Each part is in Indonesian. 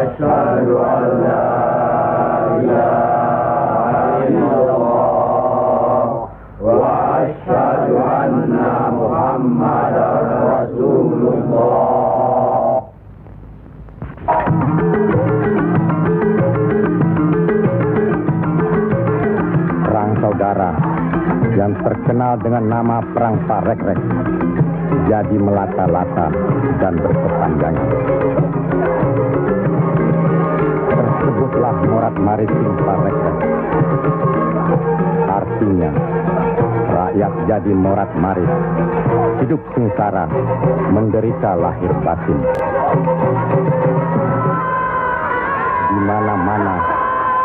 أشهد أن لا إله إلا الله وأشهد أن محمدا رسول الله. Perang saudara yang terkenal dengan nama Perang Parekrek jadi melata-lata dan berkepanjangan. Tersebutlah morat maritim Parekrek. Artinya, rakyat jadi morat marit, hidup sengsara, menderita lahir batin. Di mana-mana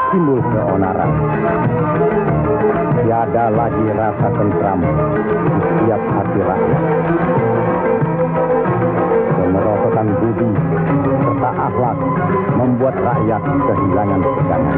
timbul keonaran. Tiada lagi rasa tentram di setiap hati rakyat. Kemerosotan budi serta akhlak membuat rakyat kehilangan pegangan.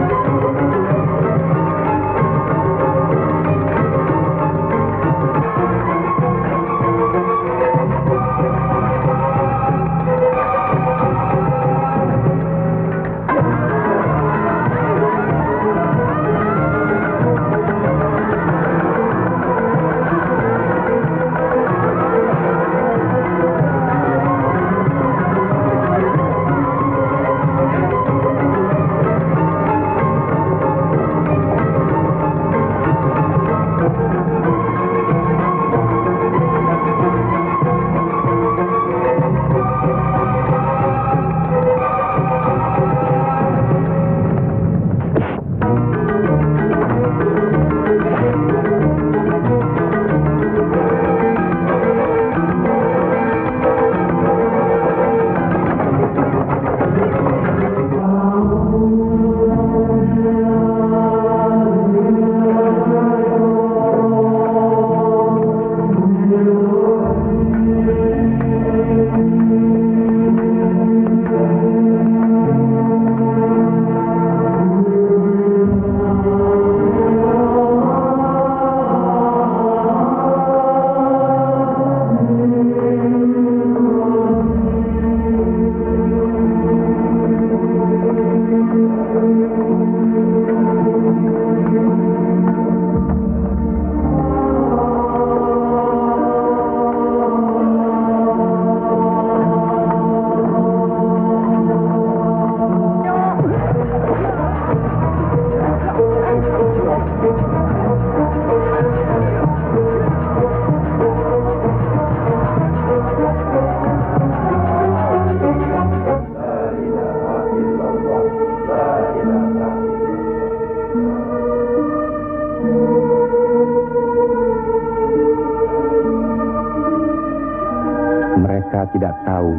Mereka tidak tahu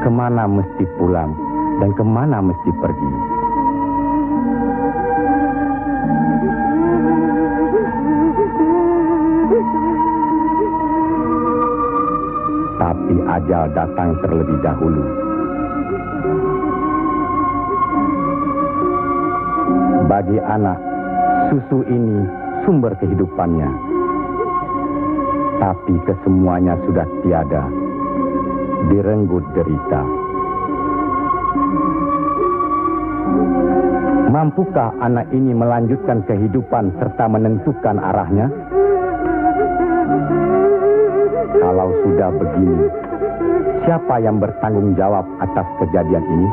kemana mesti pulang dan kemana mesti pergi. Tapi ajal datang terlebih dahulu. Bagi anak, susu ini sumber kehidupannya. Tapi kesemuanya sudah tiada, direnggut derita. Mampukah anak ini melanjutkan kehidupan serta menentukan arahnya? Kalau sudah begini, siapa yang bertanggung jawab atas kejadian ini?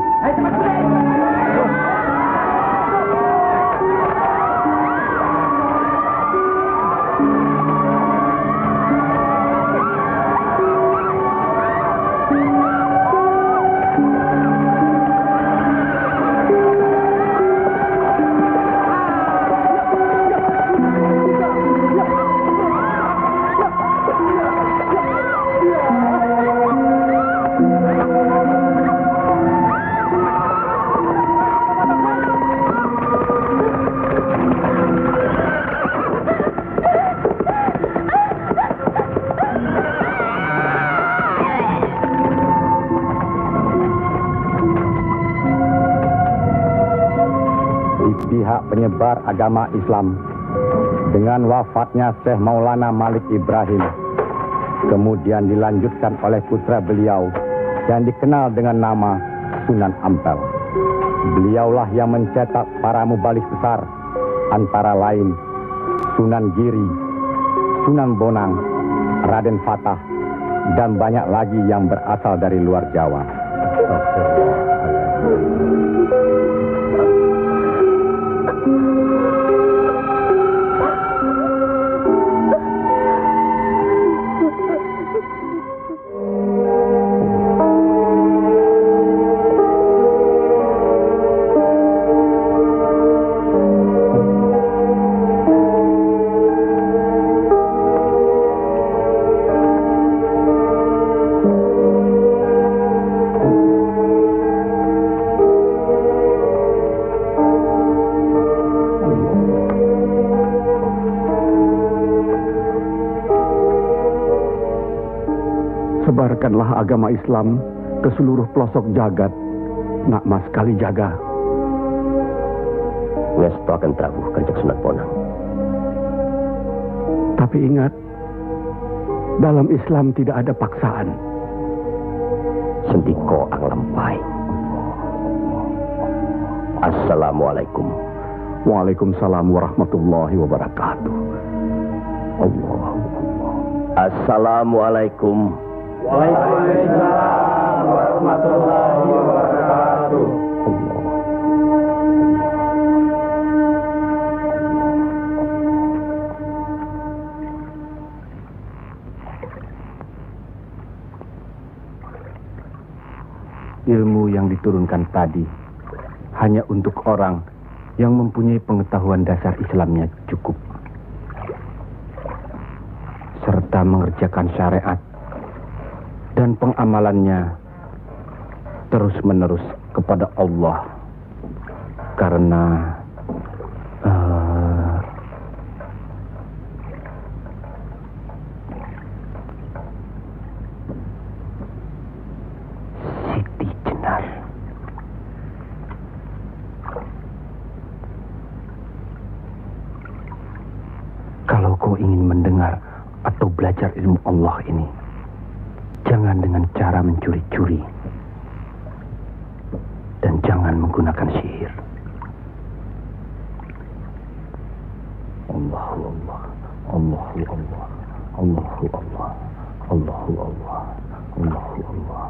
Pihak penyebar agama Islam dengan wafatnya Syekh Maulana Malik Ibrahim kemudian dilanjutkan oleh putra beliau yang dikenal dengan nama Sunan Ampel. Beliaulah yang mencetak para mubalik besar, antara lain Sunan Giri, Sunan Bonang, Raden Fatah, dan banyak lagi yang berasal dari luar Jawa. Sebarkanlah agama Islam ke seluruh pelosok jagat, Nak Mas Kalijaga. Ngesto akan Prabu Kanjeng Sunan Bonang. Tapi ingat, dalam Islam tidak ada paksaan. Sendiko ang lampai. Assalamualaikum. Waalaikumsalam warahmatullahi wabarakatuh. Allah. Assalamualaikum. Waalaikumsalam warahmatullahi wabarakatuh. Ilmu yang diturunkan tadi hanya untuk orang yang mempunyai pengetahuan dasar Islamnya cukup, serta mengerjakan syariat dan pengamalannya terus-menerus kepada Allah, karena Siti Jenar. Kalau kau ingin mendengar atau belajar ilmu Allah ini, jangan dengan cara mencuri-curi. Dan jangan menggunakan sihir. Allahu Allah, Allahu Allah, Allahu Allah, Allahu Allah, Allahu Allah.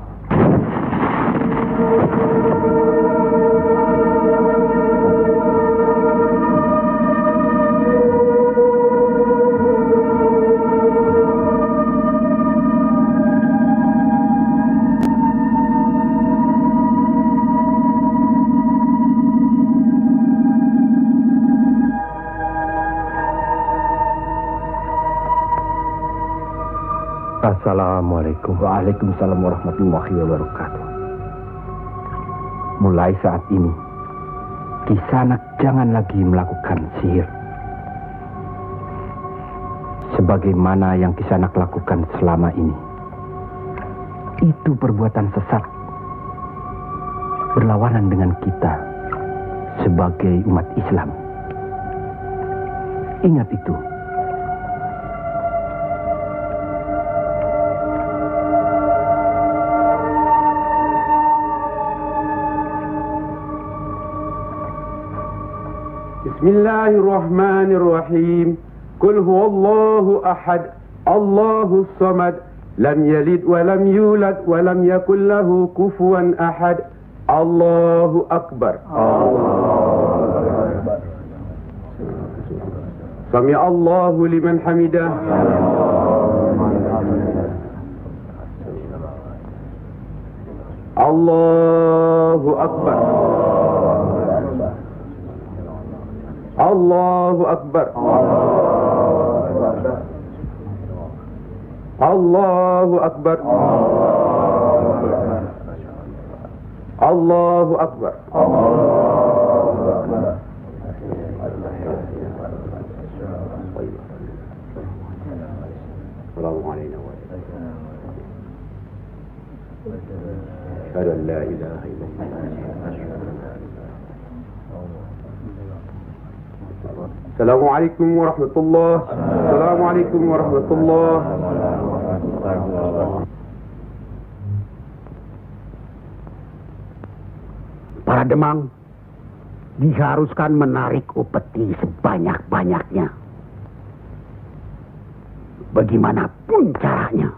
Assalamualaikum. Waalaikumsalam warahmatullahi wabarakatuh. Mulai saat ini, Kisanak jangan lagi melakukan sihir. Sebagaimana yang Kisanak lakukan selama ini. Itu perbuatan sesat. Berlawanan dengan kita sebagai umat Islam. Ingat itu. Bismillahirrahmanirrahim. Qul huwallahu ahad, Allahus samad, lam yalid wa lam yulad wa lam yakul lahu kufuwan ahad. Allahu akbar. Allahu akbar. Sami Allahu liman hamidah. Allahu akbar. Allahu akbar. Allahu akbar. Allahu akbar. Assalamualaikum warahmatullahi wabarakatuh. Assalamualaikum warahmatullahi wabarakatuh. Assalamualaikum warahmatullahi wabarakatuh. Para Demang, diharuskan menarik upeti sebanyak-banyaknya. Bagaimanapun caranya.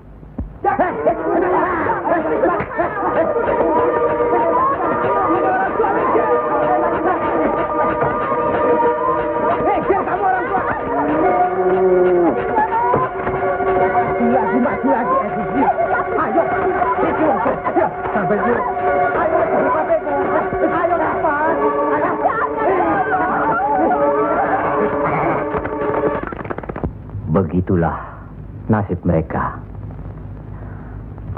Begitulah nasib mereka.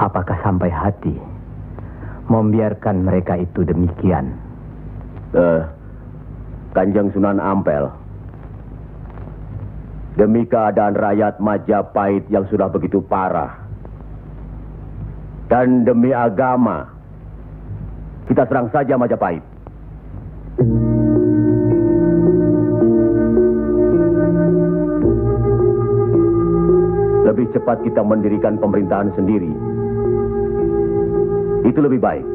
Apakah sampai hati membiarkan mereka itu demikian? Kanjeng Sunan Ampel, demi keadaan rakyat Majapahit yang sudah begitu parah, dan demi agama, kita serang saja Majapahit. Lebih cepat kita mendirikan pemerintahan sendiri. Itu lebih baik.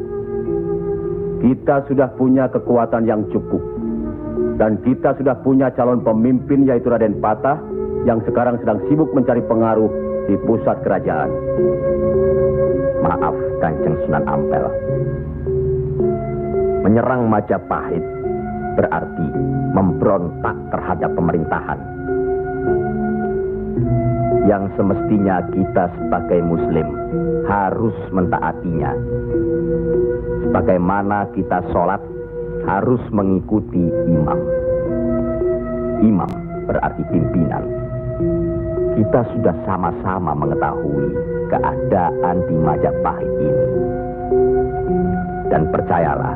Kita sudah punya kekuatan yang cukup. Dan kita sudah punya calon pemimpin yaitu Raden Patah yang sekarang sedang sibuk mencari pengaruh di pusat kerajaan. Maaf, Kanjeng Sunan Ampel. Menyerang Majapahit berarti memberontak terhadap pemerintahan. Yang semestinya kita sebagai Muslim harus mentaatinya. Sebagaimana kita sholat harus mengikuti imam. Imam berarti pimpinan. Kita sudah sama-sama mengetahui keadaan di Majapahit ini. Dan percayalah,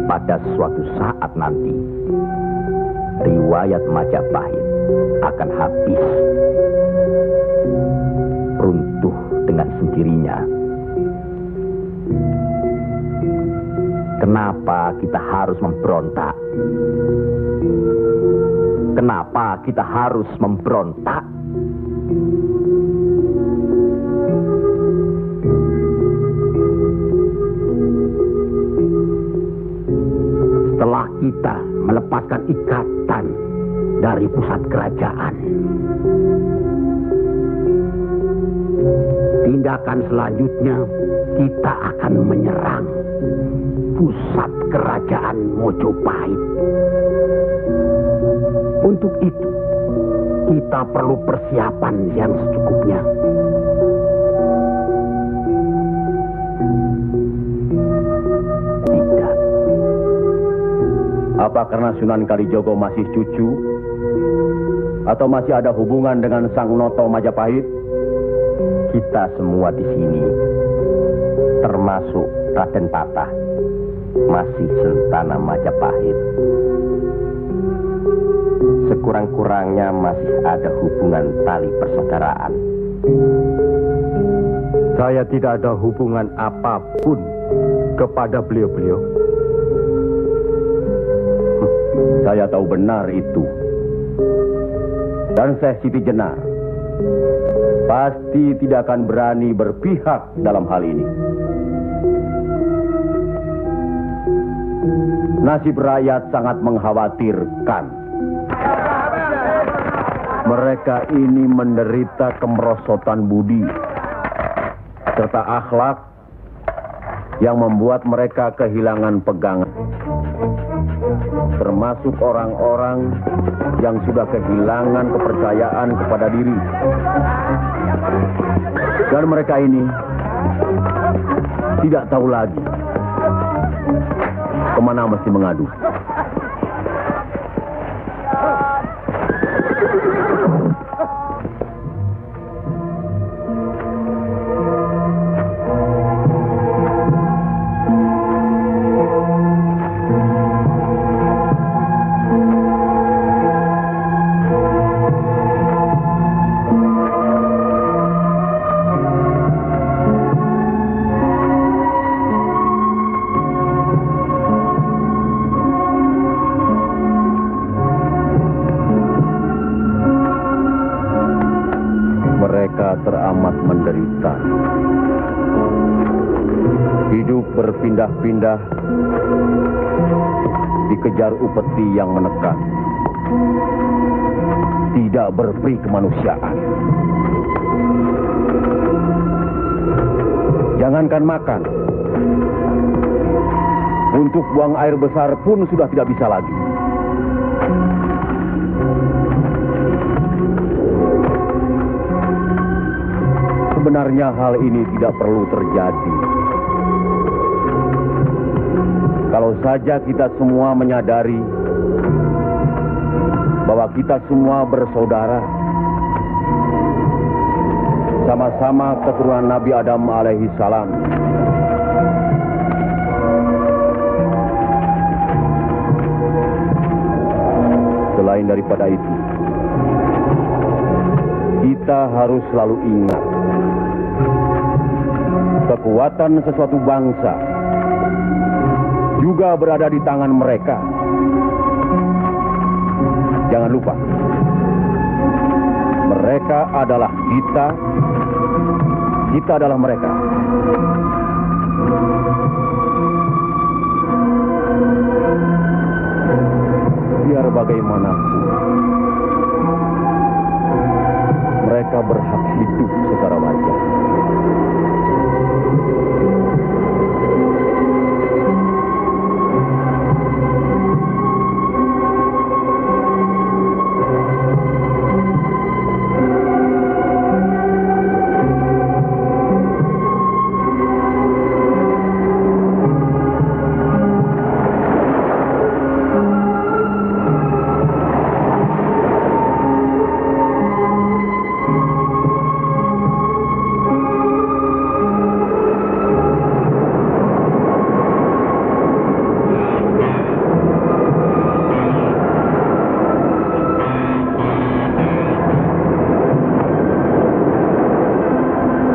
pada suatu saat nanti, riwayat Majapahit akan habis. Runtuh dengan sendirinya. Kenapa kita harus memberontak? Kenapa kita harus memberontak? Setelah kita melepaskan ikatan dari pusat kerajaan, tindakan selanjutnya kita akan menyerang pusat kerajaan Mojopahit. Untuk itu, kita perlu persiapan yang secukupnya. Tidak. Apa karena Sunan Kalijogo masih cucu? Atau masih ada hubungan dengan Sang Noto Majapahit? Kita semua di sini, termasuk Raden Patah, masih sentana Majapahit. Sekurang-kurangnya masih ada hubungan tali persaudaraan. Saya tidak ada hubungan apapun kepada beliau-beliau. Saya tahu benar itu. Dan Syekh Siti Jenar pasti tidak akan berani berpihak dalam hal ini. Nasib rakyat sangat mengkhawatirkan. Mereka ini menderita kemerosotan budi serta akhlak yang membuat mereka kehilangan pegangan. Termasuk orang-orang yang sudah kehilangan kepercayaan kepada diri. Dan mereka ini tidak tahu lagi kemana mesti mengadu. Mereka teramat menderita. Hidup berpindah-pindah, dikejar upeti yang menekan. Tidak berperi kemanusiaan. Jangankan makan, untuk buang air besar pun sudah tidak bisa lagi. Sebenarnya hal ini tidak perlu terjadi. Kalau saja kita semua menyadari bahwa kita semua bersaudara, sama-sama keturunan Nabi Adam alaihi salam. Selain daripada itu, kita harus selalu ingat kekuatan sesuatu bangsa juga berada di tangan mereka. Jangan lupa, mereka adalah kita, kita adalah mereka. Biar bagaimanapun, mereka berhak hidup secara wajar.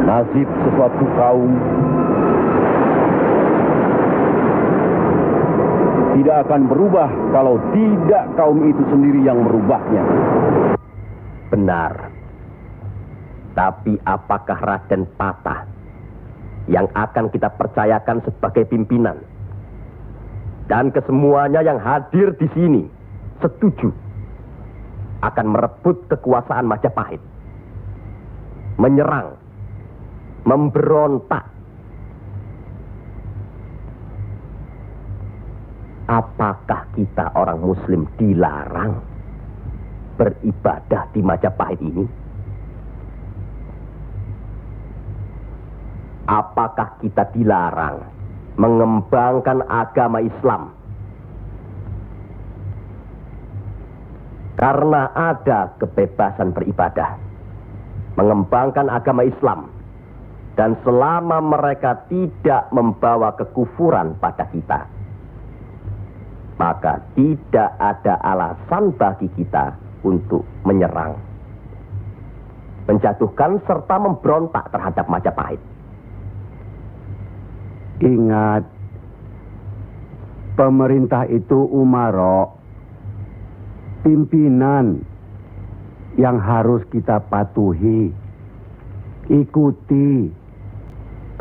Nasib sesuatu kaum tidak akan berubah kalau tidak kaum itu sendiri yang merubahnya. Benar. Tapi apakah Raden Patah yang akan kita percayakan sebagai pimpinan? Dan kesemuanya yang hadir di sini setuju akan merebut kekuasaan Majapahit, menyerang, memberontak. Apakah kita orang Muslim dilarang beribadah di Majapahit ini? Apakah kita dilarang mengembangkan agama Islam? Karena ada kebebasan beribadah, mengembangkan agama Islam. Dan selama mereka tidak membawa kekufuran pada kita, maka tidak ada alasan bagi kita untuk menyerang, menjatuhkan serta memberontak terhadap Majapahit. Ingat, pemerintah itu umaro, pimpinan yang harus kita patuhi, ikuti.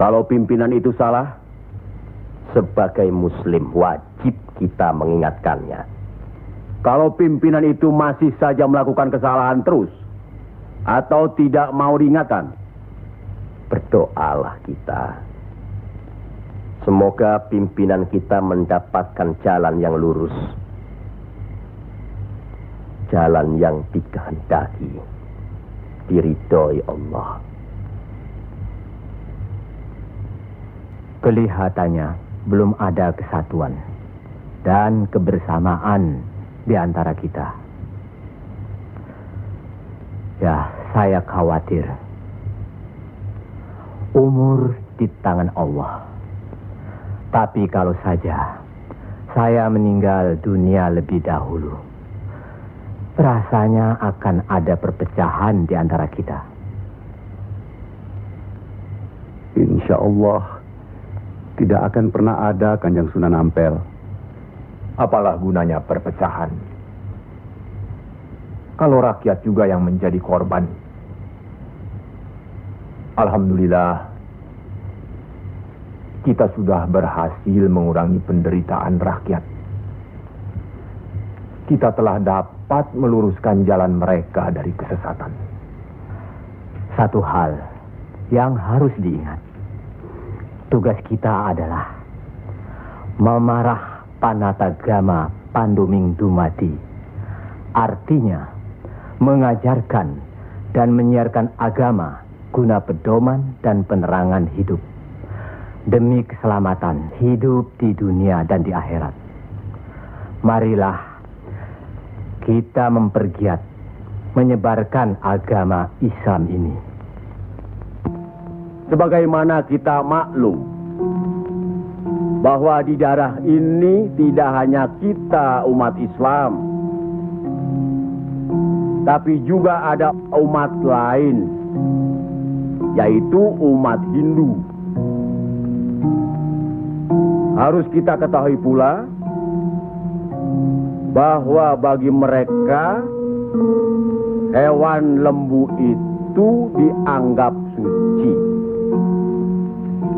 Kalau pimpinan itu salah, Sebagai Muslim wajib kita mengingatkannya. kalau pimpinan itu masih saja melakukan kesalahan terus, atau tidak mau diingatkan, Berdoalah kita. Semoga pimpinan kita mendapatkan jalan yang lurus, jalan yang dikehendaki, diridhoi Allah. Kelihatannya belum ada kesatuan dan kebersamaan di antara kita. Ya, saya khawatir. Umur di tangan Allah. Tapi kalau saja saya meninggal dunia lebih dahulu, rasanya akan ada perpecahan di antara kita. Insya Allah tidak akan pernah ada, Kanjeng Sunan Ampel. Apalah gunanya perpecahan kalau rakyat juga yang menjadi korban? Alhamdulillah, kita sudah berhasil mengurangi penderitaan rakyat. Kita telah dapat meluruskan jalan mereka dari kesesatan. Satu hal yang harus diingat. Tugas kita adalah memarah panatagama panduming dumadi. Artinya, mengajarkan dan menyiarkan agama guna pedoman dan penerangan hidup. Demi keselamatan hidup di dunia dan di akhirat. Marilah kita mempergiat menyebarkan agama Islam ini. Sebagaimana kita maklum bahwa di daerah ini tidak hanya kita umat Islam, tapi juga ada umat lain, yaitu umat Hindu. Harus kita ketahui pula bahwa bagi mereka hewan lembu itu dianggap suci.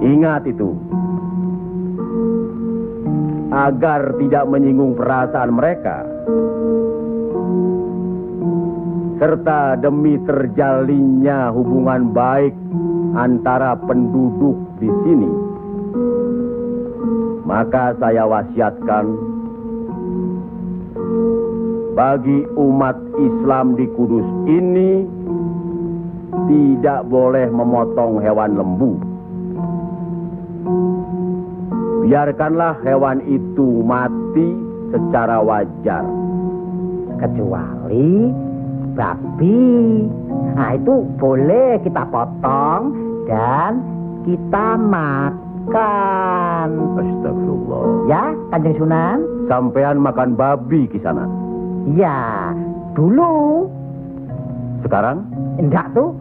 Ingat itu, agar tidak menyinggung perasaan mereka, serta demi terjalinnya hubungan baik antara penduduk di sini, maka saya wasiatkan bagi umat Islam di Kudus ini tidak boleh memotong hewan lembu. Biarkanlah hewan itu mati secara wajar. Kecuali babi. Nah, itu boleh kita potong dan kita makan. Astagfirullah. Ya, Kanjeng Sunan? Sampean makan babi Kisana? Ya, dulu. Sekarang? Enggak tuh,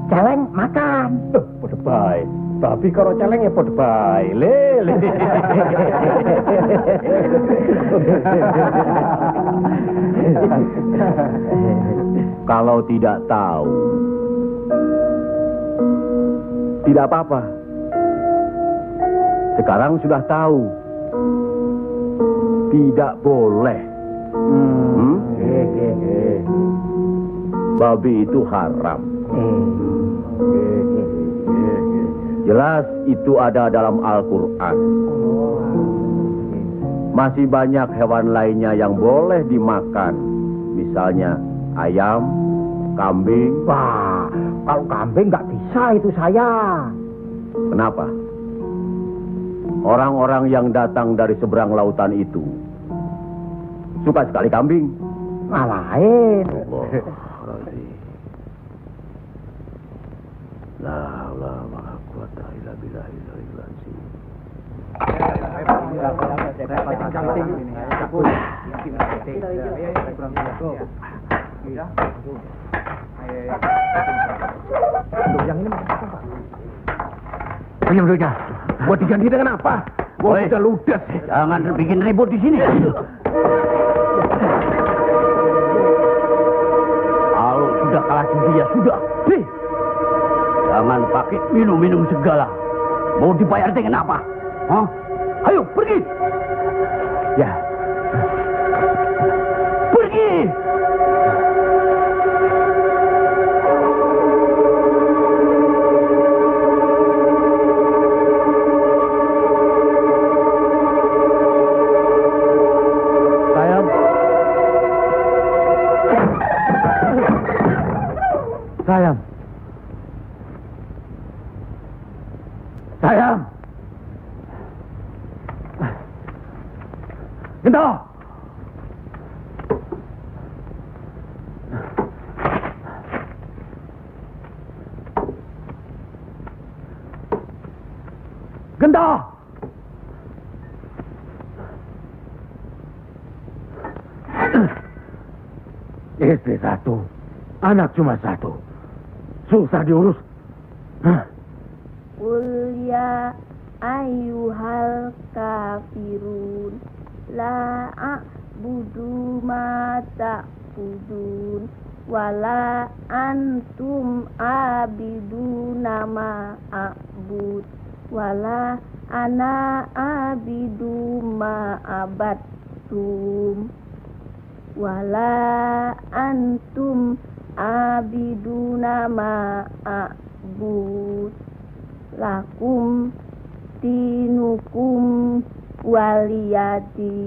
celeng makan. Podo bae. Babi karo celeng ya podo bae. Le. Kalau tidak tahu, tidak apa-apa. Sekarang sudah tahu, tidak boleh. Babi itu haram. Jelas itu ada dalam Al-Quran. Masih banyak hewan lainnya yang boleh dimakan. Misalnya ayam, kambing. Wah, kalau kambing nggak bisa itu saya. Kenapa? Orang-orang yang datang dari seberang lautan itu suka sekali kambing. Malahin. La ilaha illallah. Penyembuhnya, buat diganti dengan apa? Mau udah ludes. Jangan bikin ribut di sini. Kalau sudah kalah judi ya sudah. Jangan pakai minum-minum segala. Mau dibayar dengan apa? Hah? Ayo pergi. Ya. Pergi. Sayang. Gento. Gento. Istri satu, anak cuma satu. Susah diurus. Qul ya ayyuhal kafirun la a'budu ma ta'budun wala antum abiduna ma a'bud wala ana abidu ma abattum wala antum abiduna ma a'bud lakum dinukum waliyadin.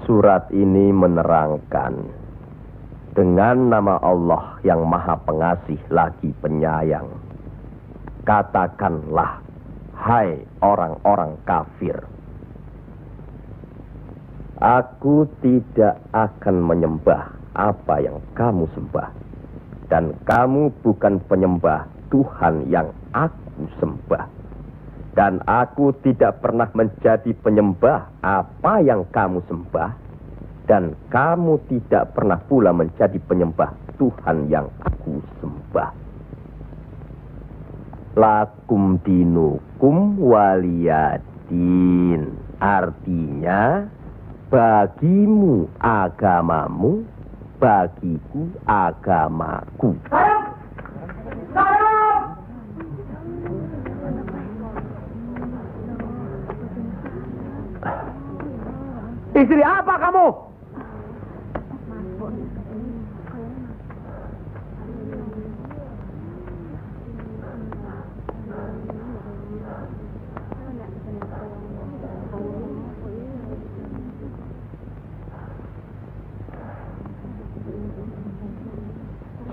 Surat ini menerangkan dengan nama Allah yang Maha Pengasih lagi Penyayang. Katakanlah, hai orang-orang kafir, aku tidak akan menyembah apa yang kamu sembah, dan kamu bukan penyembah Tuhan yang aku sembah, dan aku tidak pernah menjadi penyembah apa yang kamu sembah, dan kamu tidak pernah pula menjadi penyembah Tuhan yang aku sembah. Lakum dinukum waliyadin, artinya bagimu agamamu, bagiku agamaku. Istri apa kamu?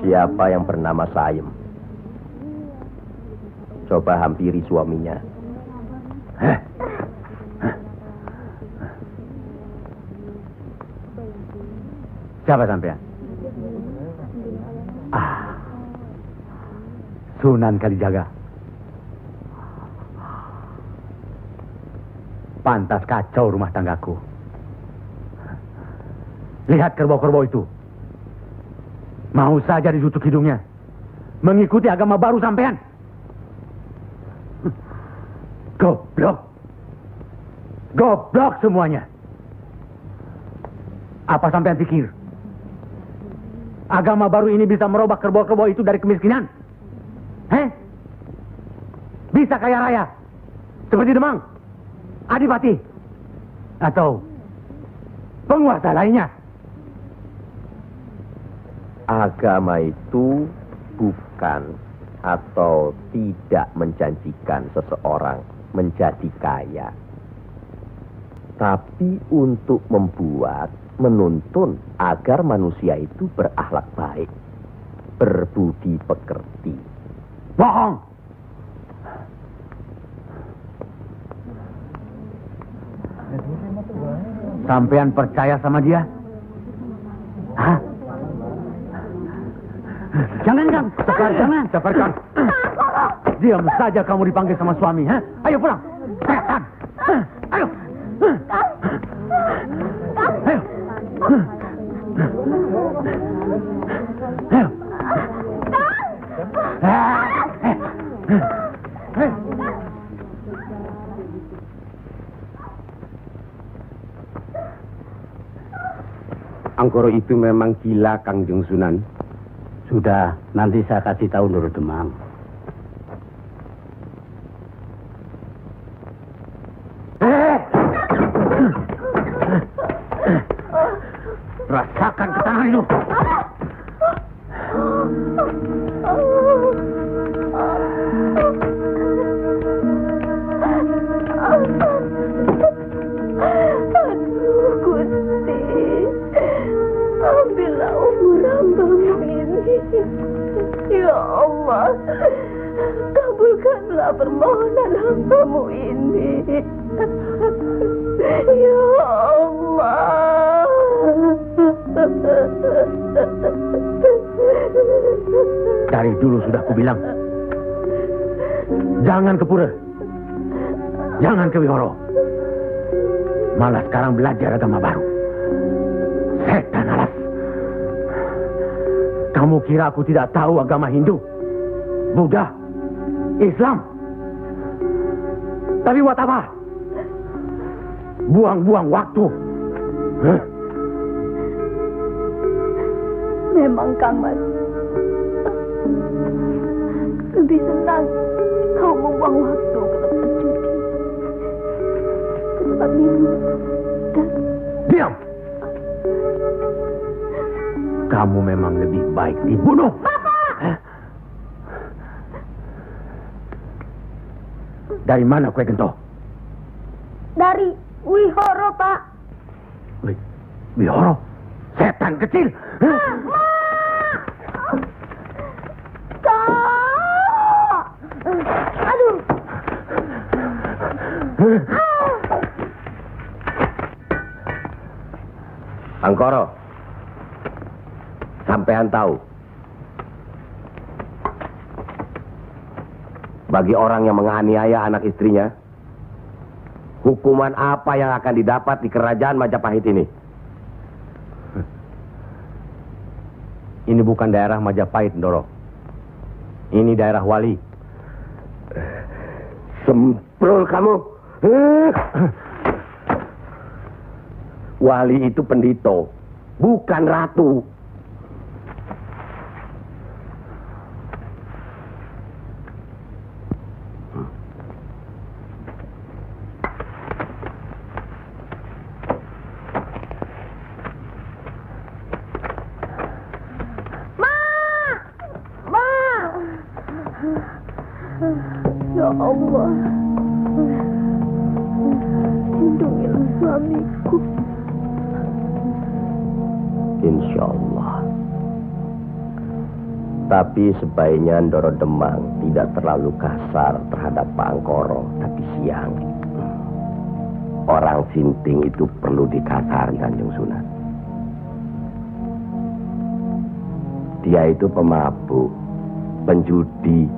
Siapa yang bernama Saim? Coba hampiri suaminya. Siapa sampean? Sunan Kalijaga. Pantas kacau rumah tanggaku. Lihat kerbau-kerbau itu. Mau saja ditutup hidungnya. Mengikuti agama baru sampean. Goblok. Goblok semuanya. Apa sampean pikir? Agama baru ini bisa merubah kerbau-kerbau itu dari kemiskinan? Bisa kaya raya? Seperti Demang, Adipati, atau penguasa lainnya? Agama itu bukan atau tidak menjanjikan seseorang menjadi kaya, tapi untuk membuat, menuntun agar manusia itu berakhlak baik, berbudi pekerti. Bohong! Sampean percaya sama dia? Hah? Jangan, Kang. Jangan. Sekarkan. Diam saja kamu dipanggil sama suami. Ha? Ayo pulang. Setan. Ayo. Ayo. Ayo. Anggoro itu memang gila, Kangjeng Sunan. Sudah, nanti saya kasih tahu Nur Demang. Rasakan ketangan itu. Ambillah umur hambamu ini. Ya Allah, kabulkanlah permohonan hambamu ini. Ya Allah. Dari dulu sudah kubilang, jangan ke pura, jangan ke wihoro, malah sekarang belajar agama baru. Setan alas. Kamu kira aku tidak tahu agama Hindu, Buddha, Islam? Tapi buat apa? Buang-buang waktu. Memang Kang Mas lebih senang membuang waktu ke tempat judi, ke tempat minum, dan... Diam! Kamu memang lebih baik dibunuh. Bapak! Dari mana Kue Gento? Dari Wihoro, Pak. Wihoro? Setan kecil! Kak! Aduh! Angkoro, sampean tahu, bagi orang yang menganiaya anak istrinya, hukuman apa yang akan didapat di kerajaan Majapahit ini? Ini bukan daerah Majapahit, Ndoro. Ini daerah Wali. Semprol kamu. Wali itu pendito, bukan ratu. Ya Allah, lindungilah suamiku. Insya Allah. Tapi sebaiknya Ndoro Demang tidak terlalu kasar terhadap Pak Angkoro, tapi siang. Orang sinting itu perlu dikasari, Kanjeng Sunan. Dia itu pemabuk, penjudi.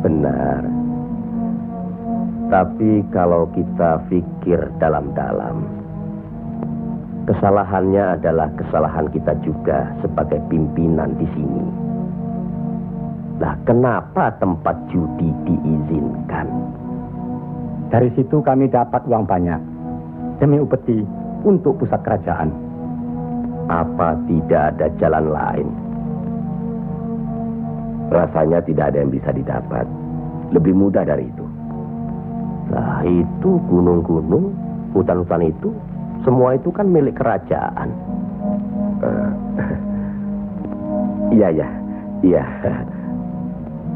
Benar. Tapi kalau kita pikir dalam-dalam, kesalahannya adalah kesalahan kita juga sebagai pimpinan di sini. Lah, kenapa tempat judi diizinkan? Dari situ kami dapat uang banyak demi upeti untuk pusat kerajaan. Apa tidak ada jalan lain? Rasanya tidak ada yang bisa didapat lebih mudah dari itu. Nah, itu gunung-gunung, hutan-hutan itu, semua itu kan milik kerajaan. Iya.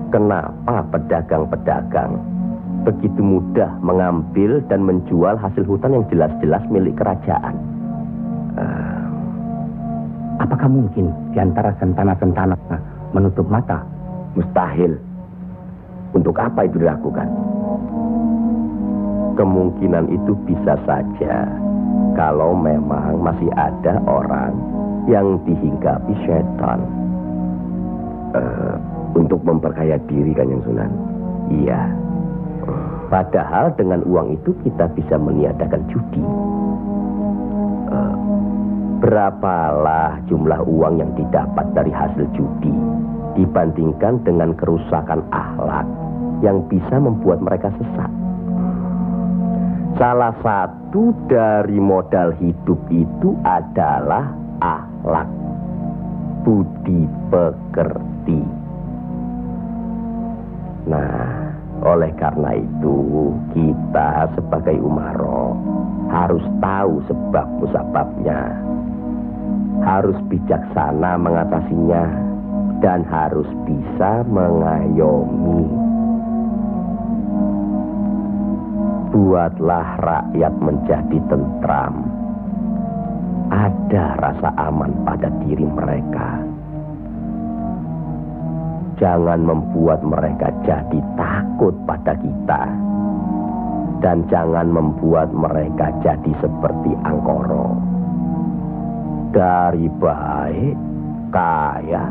Kenapa pedagang-pedagang begitu mudah mengambil dan menjual hasil hutan yang jelas-jelas milik kerajaan? Apakah mungkin di antara sentana-sentana menutup mata? Mustahil. Untuk apa itu dilakukan? Kemungkinan itu bisa saja kalau memang masih ada orang yang dihinggapi setan untuk memperkaya diri, Kanjeng Sunan. Iya. Padahal dengan uang itu kita bisa meniadakan judi. Berapalah jumlah uang yang didapat dari hasil judi dibandingkan dengan kerusakan akhlak yang bisa membuat mereka sesat. Salah satu dari modal hidup itu adalah akhlak, budi pekerti. Nah, oleh karena itu kita sebagai umaro harus tahu sebab-musababnya, harus bijaksana mengatasinya, dan harus bisa mengayomi. Buatlah rakyat menjadi tentram. Ada rasa aman pada diri mereka. Jangan membuat mereka jadi takut pada kita. Dan jangan membuat mereka jadi seperti Angkoro. Dari baik, kaya,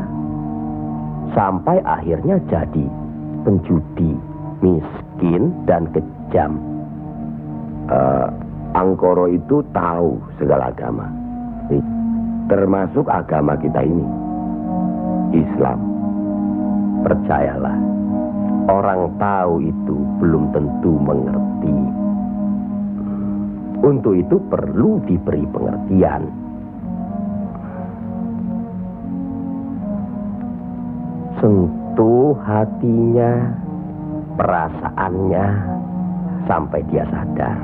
sampai akhirnya jadi penjudi, miskin, dan kejam. Angkoro itu tahu segala agama, termasuk agama kita ini, Islam. Percayalah, orang tahu itu belum tentu mengerti. Untuk itu perlu diberi pengertian. Sentuh hatinya, perasaannya sampai dia sadar.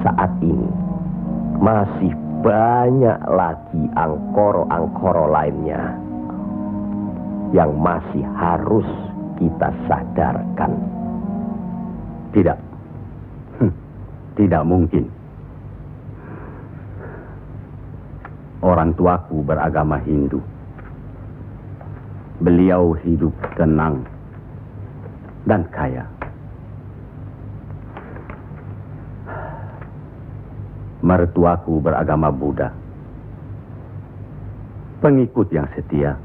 Saat ini masih banyak lagi angkoro-angkoro lainnya yang masih harus kita sadarkan. Tidak. Tidak mungkin. Orang tuaku beragama Hindu. Beliau hidup tenang dan kaya. Mertuaku beragama Buddha. Pengikut yang setia.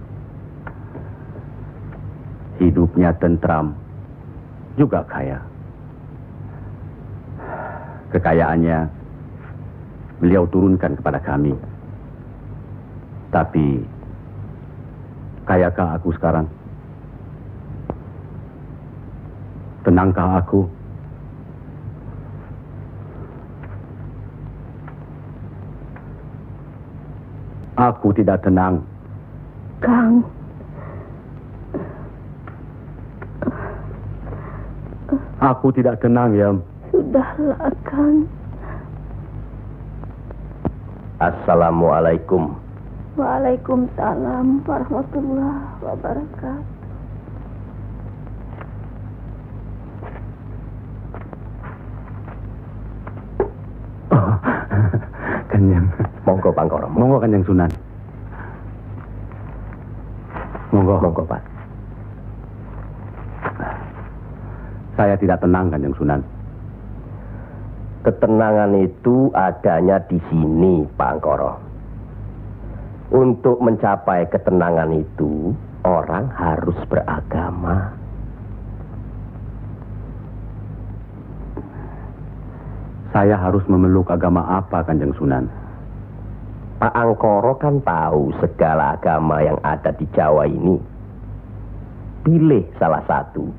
Hidupnya tentram, juga kaya. Kekayaannya beliau turunkan kepada kami. Tapi, kayakah aku sekarang? Tenangkah aku? Aku tidak tenang. Kang. Aku tidak tenang, Yam. Sudahlah, Kang. Assalamualaikum. Waalaikumsalam warahmatullahi wabarakatuh. Kanjeng. Monggo Pangkoro. Monggo Kanjeng Sunan. Monggo. Monggo Pak. Saya tidak tenang Kanjeng Sunan. Ketenangan itu adanya di sini Pak Angkoro. Untuk mencapai ketenangan itu, orang harus beragama. Saya harus memeluk agama apa, Kanjeng Sunan? Pak Angkoro kan tahu segala agama yang ada di Jawa ini. Pilih salah satu.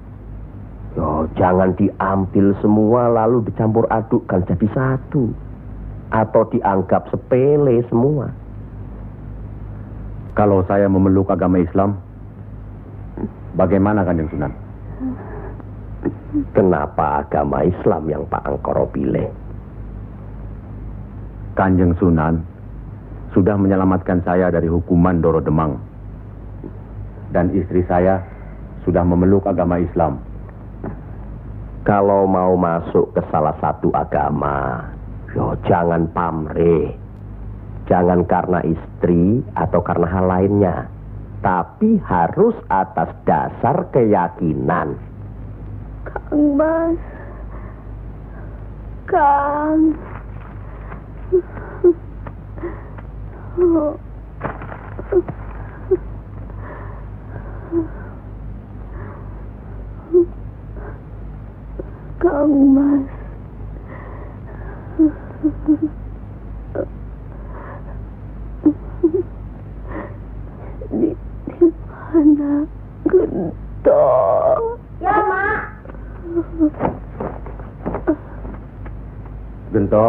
Yo, jangan diambil semua lalu dicampur adukkan jadi satu. Atau dianggap sepele semua. Kalau saya memeluk agama Islam, bagaimana Kanjeng Sunan? Kenapa agama Islam yang Pak Angkoro pilih? Kanjeng Sunan sudah menyelamatkan saya dari hukuman Doro Demang. Dan istri saya sudah memeluk agama Islam. Kalau mau masuk ke salah satu agama, yo jangan pamrih. Jangan karena istri atau karena hal lainnya. Tapi harus atas dasar keyakinan. Kang Mas. Kang. Kang Mas. Di mana Gento? Ya, Mak. Gento.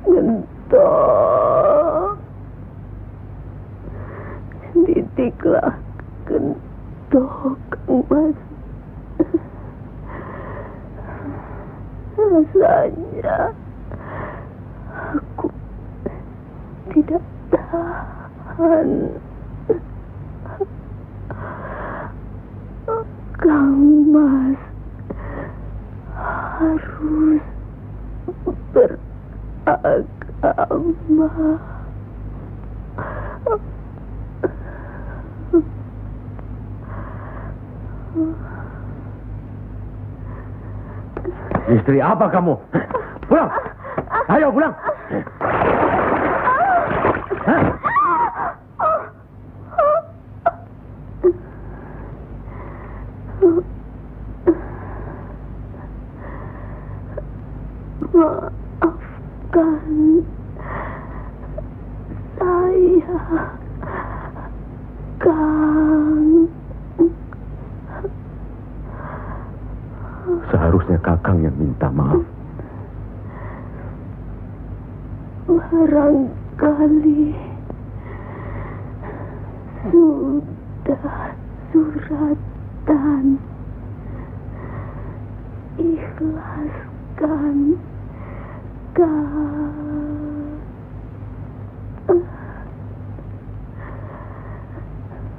Gento. Didiklah Gento, Kang Mas. Rasanya aku tidak tahan. Kang Mas harus beragama. Istri apa kamu? Pulang! Ayo pulang! Maafkan saya, Kang. Seharusnya Kakang yang minta maaf. barangkali sudah suratan. Ikhlaskan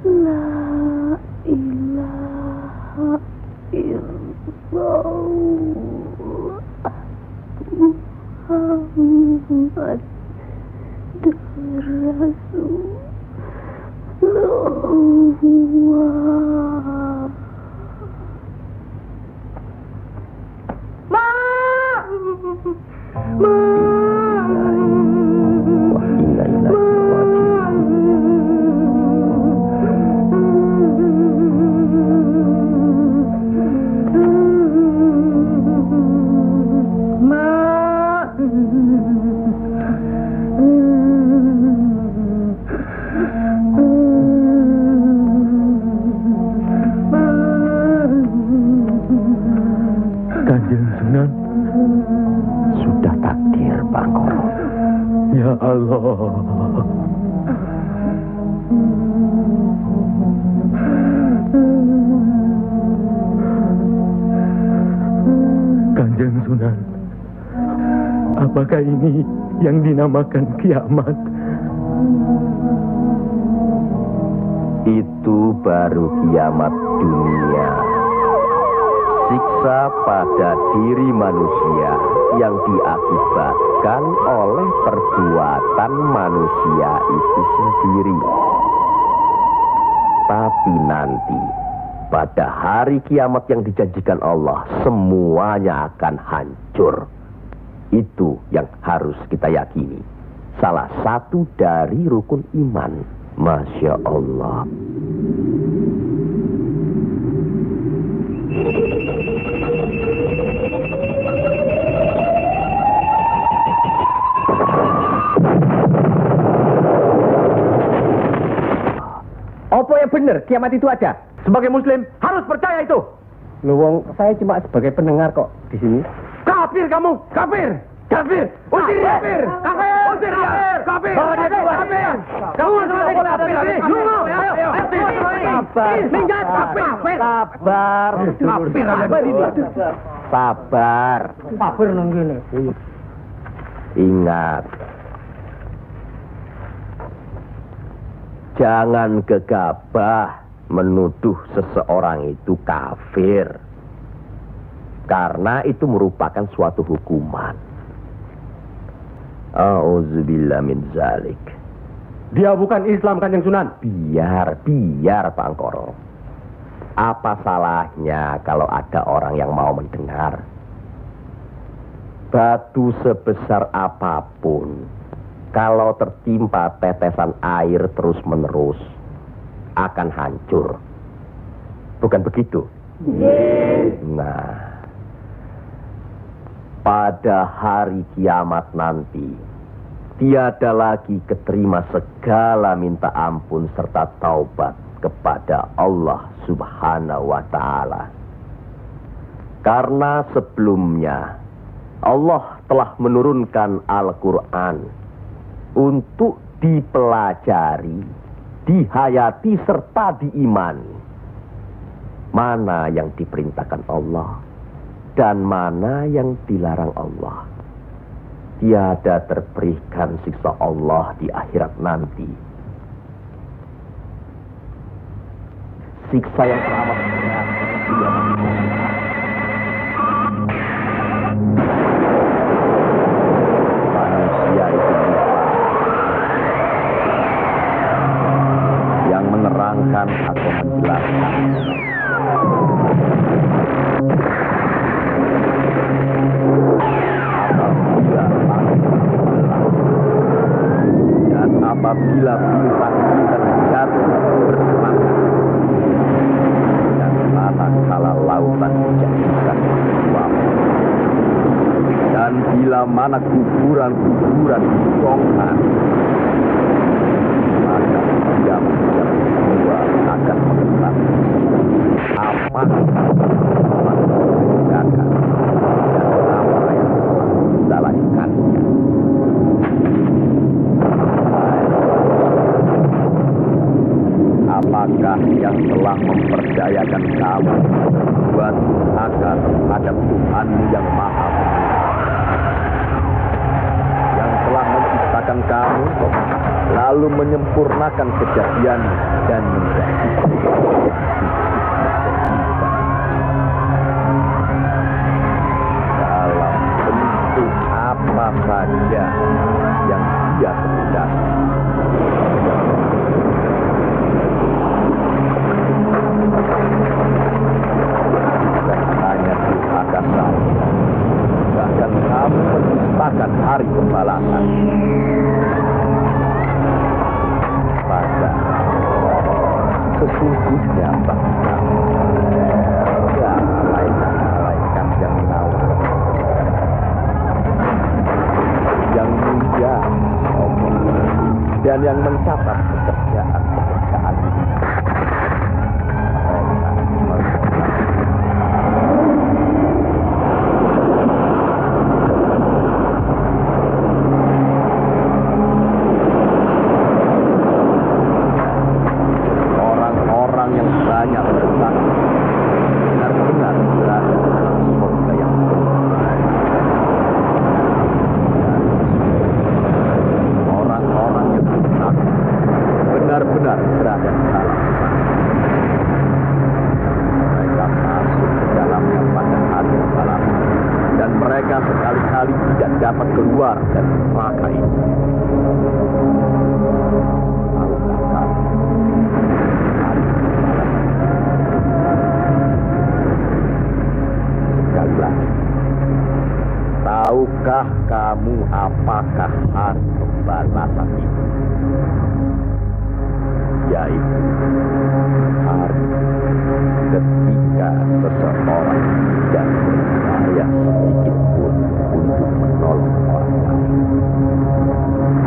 La ilaha illallah Muhammad Rasulullah. Kanjeng Sunan, sudah takdir Bangkoro. Ya Allah. Kanjeng Sunan, apakah ini yang dinamakan kiamat? Itu baru kiamat dunia. Siksa pada diri manusia yang diakibatkan oleh perbuatan manusia itu sendiri. Tapi nanti, pada hari kiamat yang dijanjikan Allah, semuanya akan hancur. Itu yang harus kita yakini. Salah satu dari rukun iman. Masya Allah. Apa yang benar kiamat itu ada? Sebagai muslim harus percaya itu. Luwung, saya cuma sebagai pendengar kok di sini. Kafir kamu, kafir. Kafir, usir kafir. Kafir, usir kafir. Kafir, kafir. Kamu sebagai kafir. Sabar, minggat kafir. Sabar, sabar. Kafir nang ngene. Ingat, jangan gegabah menuduh seseorang itu kafir. Karena itu merupakan suatu hukuman. A'udzubillah min zalik. Dia bukan Islam, Kanjeng Sunan. Biar Pak Angkoro. Apa salahnya kalau ada orang yang mau mendengar? Batu sebesar apapun, kalau tertimpa tetesan air terus-menerus, akan hancur. Bukan begitu? Nah, pada hari kiamat nanti, tiada lagi keterima segala minta ampun serta taubat kepada Allah Subhanahu wa Ta'ala. Karena sebelumnya Allah telah menurunkan Al-Quran untuk dipelajari, dihayati serta diimani. Mana yang diperintahkan Allah dan mana yang dilarang Allah. Tiada terberikan siksa Allah di akhirat nanti. Siksa yang teramat berat manusia itu yang menerangkan atau menjelaskan. Apabila bintang-bintang jatuh bersemangat dan manakala lautan dijadikan uap dan bila mana kuburan-kuburan dibongkar, maka diam semua akan mengetahui apa yang dan apa yang telah dilakukannya. Siapakah yang telah memperdayakan kamu buat akan terhadap Tuhanmu yang Maha Pengasih, yang telah menciptakan kamu lalu menyempurnakan kejadian dan menjadi dalam bentuk apa saja yang Dia kehendaki. Hanya durhaka saja, bahkan kamu menciptakan hari pembalasan. Pada sesungguhnya bangsa ada malaikat yang mengawal, yang mulia, dan yang mencatat pekerjaan ini. Orang-orang yang banyak bersama benar-benar berada dalam surga yang orang-orang yang benar-benar berada dalam mereka masuk ke dalamnya pada hari pembalasan, dan mereka sekali-kali tidak dapat keluar dari neraka itu. Sekali lagi, tahukah kamu apakah hari pembalasan itu? Yaitu hari ketika seseorang tidak berdaya sedikit pun untuk menolong orang lain,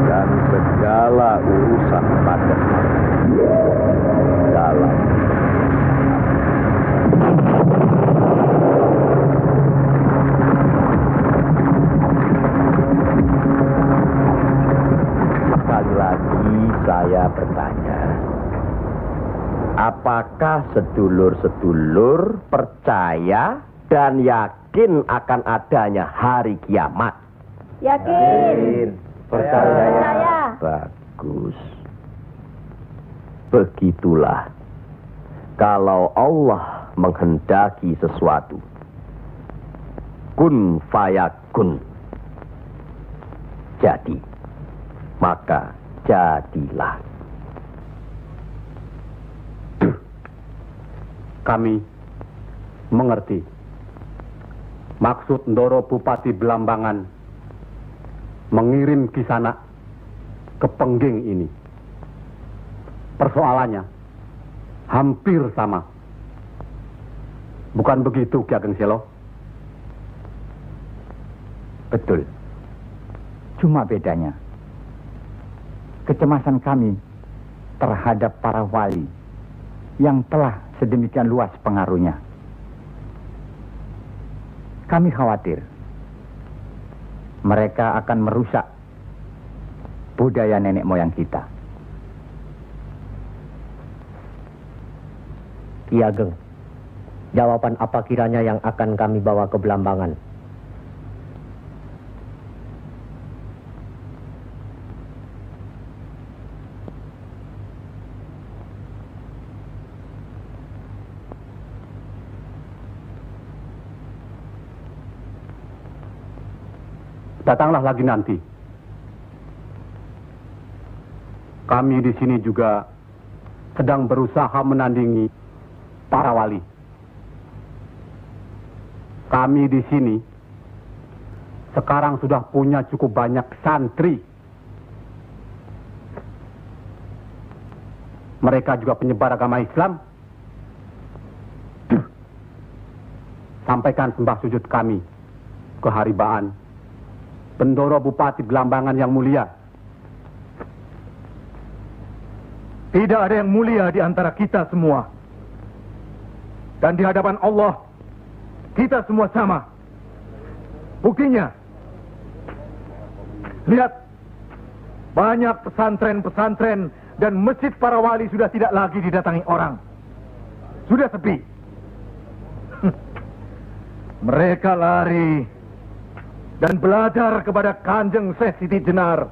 dan segala urusan pada hari dalam sekali lagi saya bertanya, apakah sedulur-sedulur percaya dan yakin akan adanya hari kiamat? Yakin. Percaya. Bagus. Begitulah. Kalau Allah menghendaki sesuatu, kun fayakun, jadi, maka jadilah. Kami mengerti maksud Ndoro Bupati Belambangan mengirim Kisanak ke Pengging ini. Persoalannya hampir sama. Bukan begitu, Ki Ageng Selo? Betul. Cuma bedanya, kecemasan kami terhadap para wali yang telah sedemikian luas pengaruhnya. Kami khawatir mereka akan merusak budaya nenek moyang kita. Ki Ageng, jawaban apa kiranya yang akan kami bawa ke Belambangan? Datanglah lagi nanti. Kami di sini juga sedang berusaha menandingi para wali. Kami di sini sekarang sudah punya cukup banyak santri. Mereka juga penyebar agama Islam. Sampaikan sembah sujud kami ke Haribaan Bendoro Bupati Belambangan yang mulia. Tidak ada yang mulia di antara kita semua. Dan di hadapan Allah, kita semua sama. Buktinya, lihat, banyak pesantren-pesantren dan masjid para wali sudah tidak lagi didatangi orang. Sudah sepi. Mereka lari dan belajar kepada Kanjeng Syekh Siti Jenar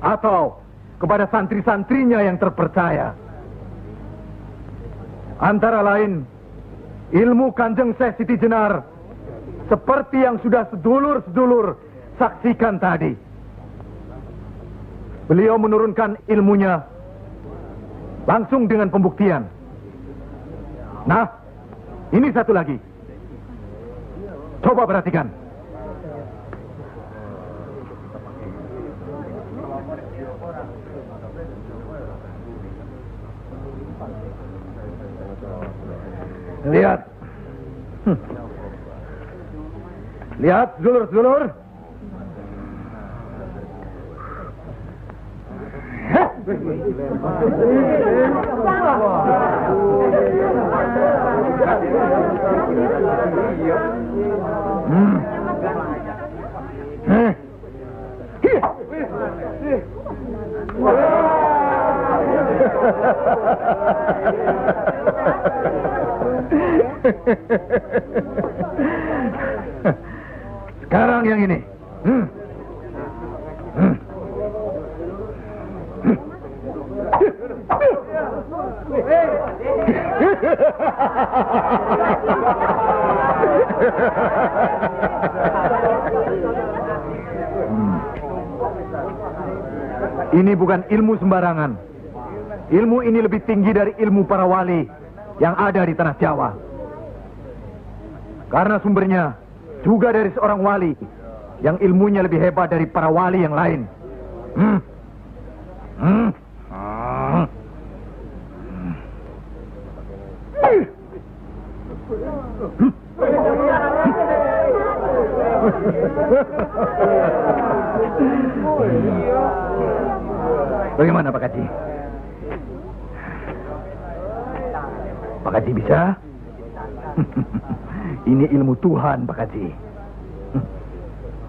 atau kepada santri-santrinya yang terpercaya. Antara lain, ilmu Kanjeng Syekh Siti Jenar seperti yang sudah sedulur-sedulur saksikan tadi. Beliau menurunkan ilmunya langsung dengan pembuktian. Nah, ini satu lagi. Coba perhatikan. Lihat. Lihat, sedulur-sedulur. Sekarang yang ini. Ini bukan ilmu sembarangan. Ilmu ini lebih tinggi dari ilmu para wali yang ada di tanah Jawa. Karena sumbernya juga dari seorang wali yang ilmunya lebih hebat dari para wali yang lain. Bagaimana Pak Haji? Pak Haji bisa? Ini ilmu Tuhan, Pak Haji.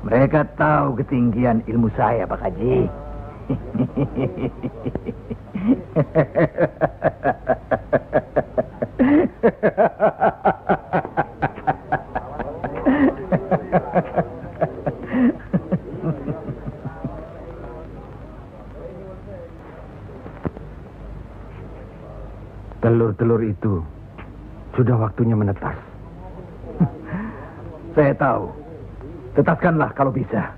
Mereka tahu ketinggian ilmu saya, Pak Haji. Telur-telur itu sudah waktunya menetas. Saya tahu. Tetaskanlah kalau bisa.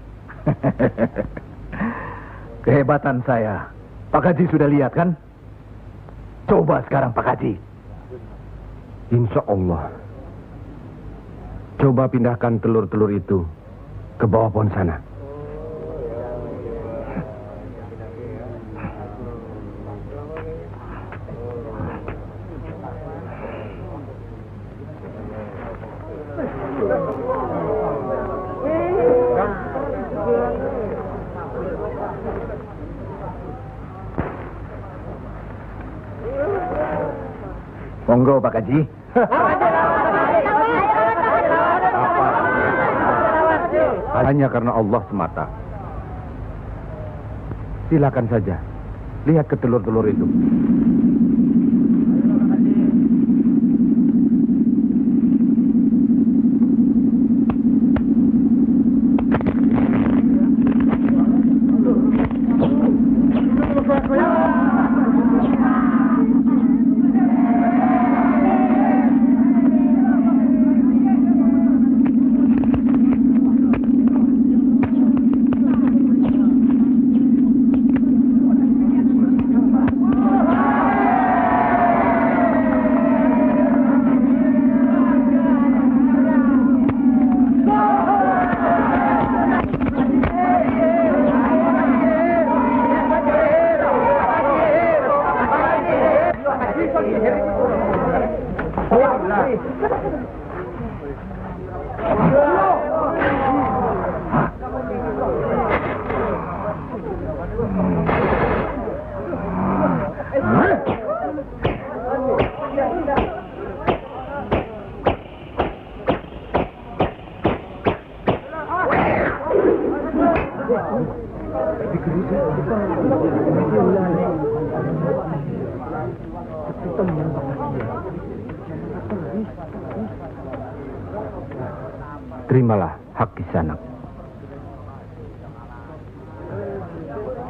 Kehebatan saya, Pak Haji sudah lihat kan? Coba sekarang Pak Haji. Insya Allah. Coba pindahkan telur-telur itu ke bawah pohon sana. Monggo Pak Haji. Hanya karena Allah semata. Silakan saja. Lihat ke telur-telur itu. Terimalah hak Kisanak.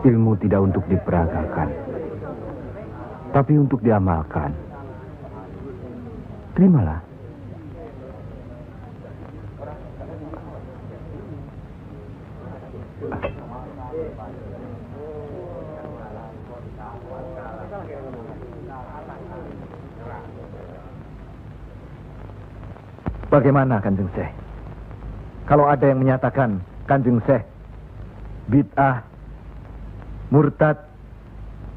Ilmu tidak untuk diperagakan, tapi untuk diamalkan. Terimalah. Bagaimana Kanjeng Syekh? Kalau ada yang menyatakan Kanjeng Syekh bid'ah, murtad,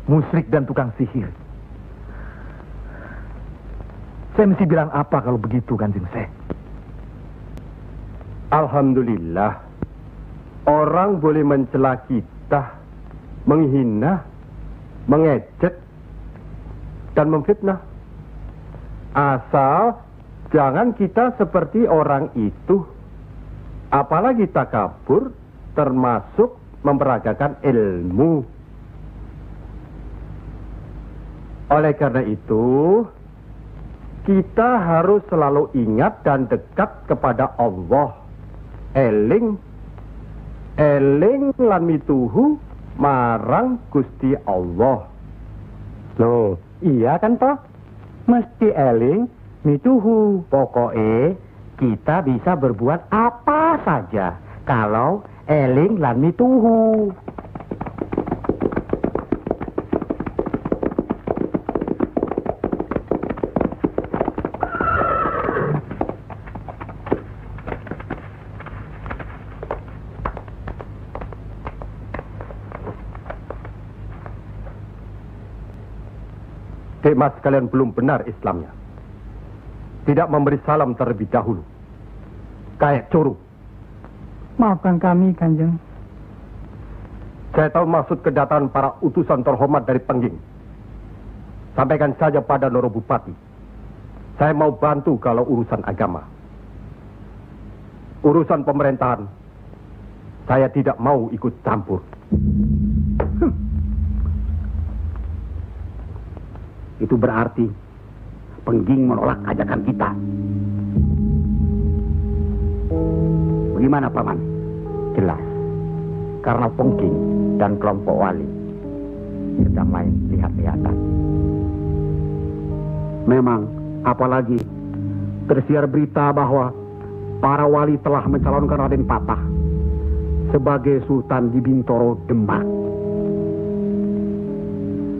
musyrik dan tukang sihir, saya mesti bilang apa kalau begitu Kanjeng Syekh? Alhamdulillah, orang boleh mencela kita, menghina, mengejek, dan memfitnah. Asal jangan kita seperti orang itu. Apalagi takabur, termasuk memperagakan ilmu. Oleh karena itu, kita harus selalu ingat dan dekat kepada Allah. Eling lan mituhu marang Gusti Allah. Loh, iya kan toh? Mesti eling mituhu. Pokoknya kita bisa berbuat apa saja kalau eling lan mituhu. Mas kalian belum benar Islamnya. Tidak memberi salam terlebih dahulu. Kayak curu. Maafkan kami, Kanjeng. Saya tahu maksud kedatangan para utusan terhormat dari Pengging. Sampaikan saja pada Noro Bupati. Saya mau bantu kalau urusan agama. Urusan pemerintahan, saya tidak mau ikut campur. Itu berarti Pengging menolak ajakan kita. Bagaimana, Paman? Jelas, karena Pengging dan kelompok wali sedang main lihat-lihatan. Memang, apalagi tersiar berita bahwa para wali telah mencalonkan Raden Patah sebagai Sultan di Bintoro, Demak.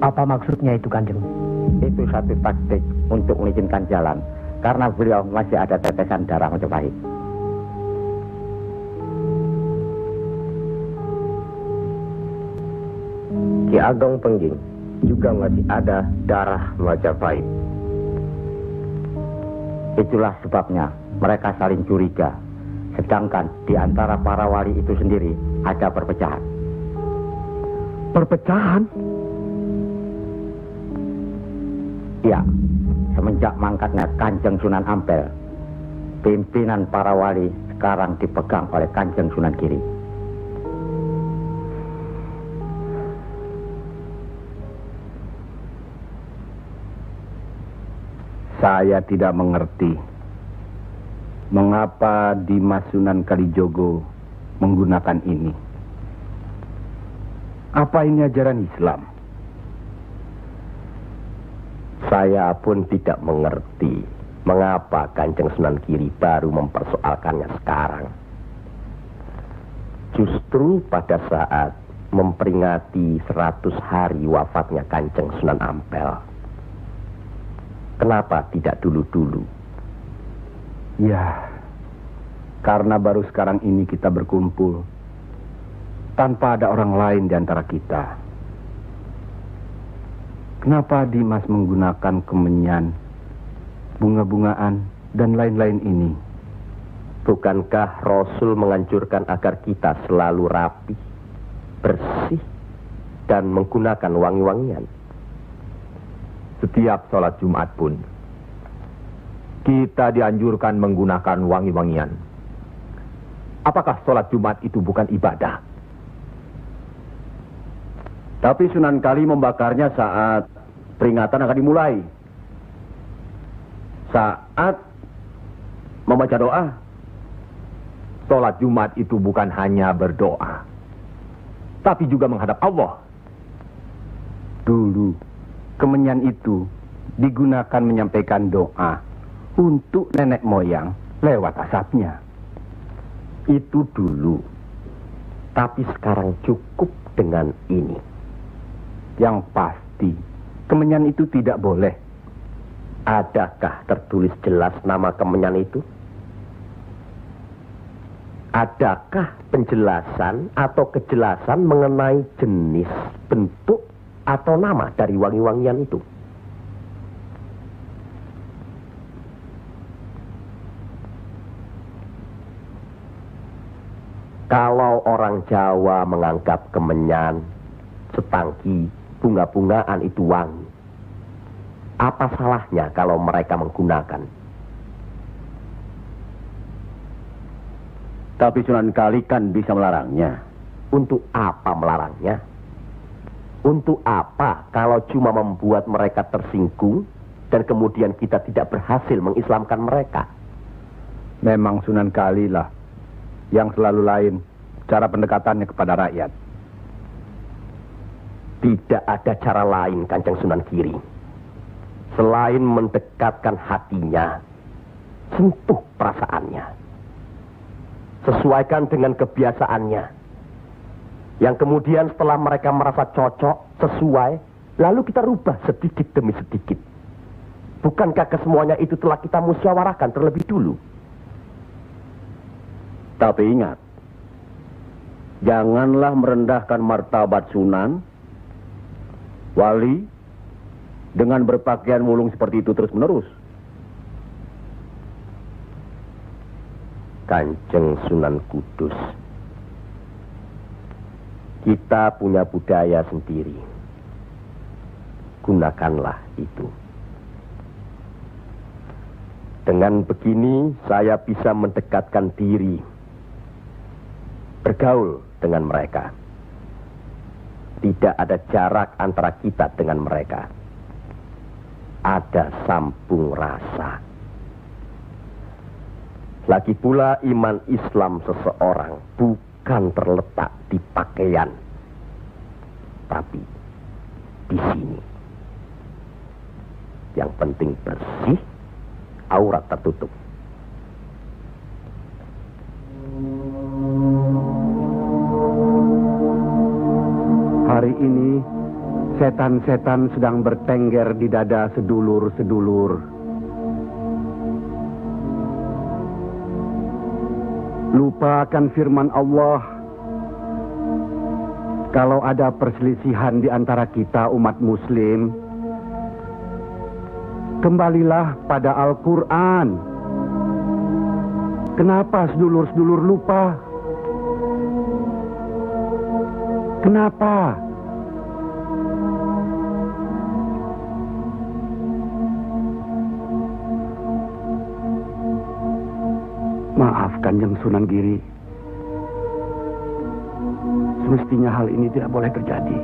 Apa maksudnya itu, Kanjeng? Itu satu taktik untuk mengizinkan jalan, karena beliau masih ada tetesan darah Majapahit. Ki Ageng Pengging juga masih ada darah Majapahit. Itulah sebabnya mereka saling curiga, sedangkan di antara para wali itu sendiri ada perpecahan. Perpecahan? Ya, semenjak mangkatnya Kanjeng Sunan Ampel, pimpinan para wali sekarang dipegang oleh Kanjeng Sunan Giri. Saya tidak mengerti mengapa Dimas Sunan Kalijogo menggunakan ini. Apa ini ajaran Islam? Saya pun tidak mengerti mengapa Kanjeng Sunan Giri baru mempersoalkannya sekarang. Justru pada saat memperingati 100 hari wafatnya Kanjeng Sunan Ampel. Kenapa tidak dulu-dulu? Ya, karena baru sekarang ini kita berkumpul tanpa ada orang lain di antara kita. Kenapa Dimas menggunakan kemenyan, bunga-bungaan, dan lain-lain ini? Bukankah Rasul menganjurkan agar kita selalu rapi, bersih, dan menggunakan wangi-wangian? Setiap sholat Jumat pun, kita dianjurkan menggunakan wangi-wangian. Apakah sholat Jumat itu bukan ibadah? Tapi Sunan Kali membakarnya saat peringatan akan dimulai. Saat membaca doa, sholat Jumat itu bukan hanya berdoa, tapi juga menghadap Allah. Dulu, kemenyan itu digunakan menyampaikan doa untuk nenek moyang lewat asapnya. Itu dulu. Tapi sekarang cukup dengan ini. Yang pasti, kemenyan itu tidak boleh. Adakah tertulis jelas nama kemenyan itu? Adakah penjelasan atau kejelasan mengenai jenis, bentuk, atau nama dari wangi-wangian itu? Kalau orang Jawa menganggap kemenyan, setangki, bunga-bungaan itu wangi, apa salahnya kalau mereka menggunakan? Tapi Sunan Kali kan bisa melarangnya. Untuk apa melarangnya? Untuk apa kalau cuma membuat mereka tersinggung dan kemudian kita tidak berhasil mengislamkan mereka? Memang Sunan Kali lah yang selalu lain cara pendekatannya kepada rakyat. Tidak ada cara lain, Kanjeng Sunan Giri, selain mendekatkan hatinya, sentuh perasaannya, sesuaikan dengan kebiasaannya, yang kemudian setelah mereka merasa cocok, sesuai, lalu kita rubah sedikit demi sedikit. Bukankah kesemuanya itu telah kita musyawarahkan terlebih dulu? Tapi ingat, janganlah merendahkan martabat Sunan, wali, dengan berpakaian mulung seperti itu terus-menerus. Kanjeng Sunan Kudus, kita punya budaya sendiri. Gunakanlah itu. Dengan begini, saya bisa mendekatkan diri, bergaul dengan mereka. Tidak ada jarak antara kita dengan mereka. Ada sambung rasa. Lagi pula iman Islam seseorang bukan terletak di pakaian, tapi di sini. Yang penting bersih, aurat tertutup. Hari ini setan-setan sedang bertengger di dada sedulur-sedulur. Lupa akan firman Allah. Kalau ada perselisihan di antara kita umat muslim, kembalilah pada Al-Quran. Kenapa sedulur-sedulur lupa? Kenapa? Maaf Kanjeng Sunan Giri. Semestinya hal ini tidak boleh terjadi.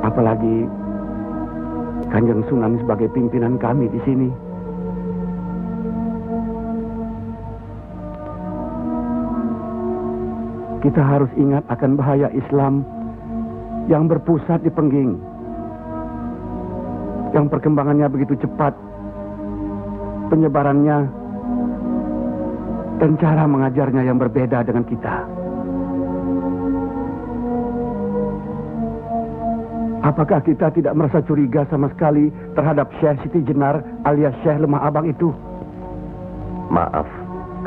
Apalagi Kanjeng Sunan sebagai pimpinan kami di sini. Kita harus ingat akan bahaya Islam yang berpusat di Pengging, yang perkembangannya begitu cepat, penyebarannya dan cara mengajarnya yang berbeda dengan kita. Apakah kita tidak merasa curiga sama sekali terhadap Syekh Siti Jenar alias Syekh Lemah Abang itu? Maaf,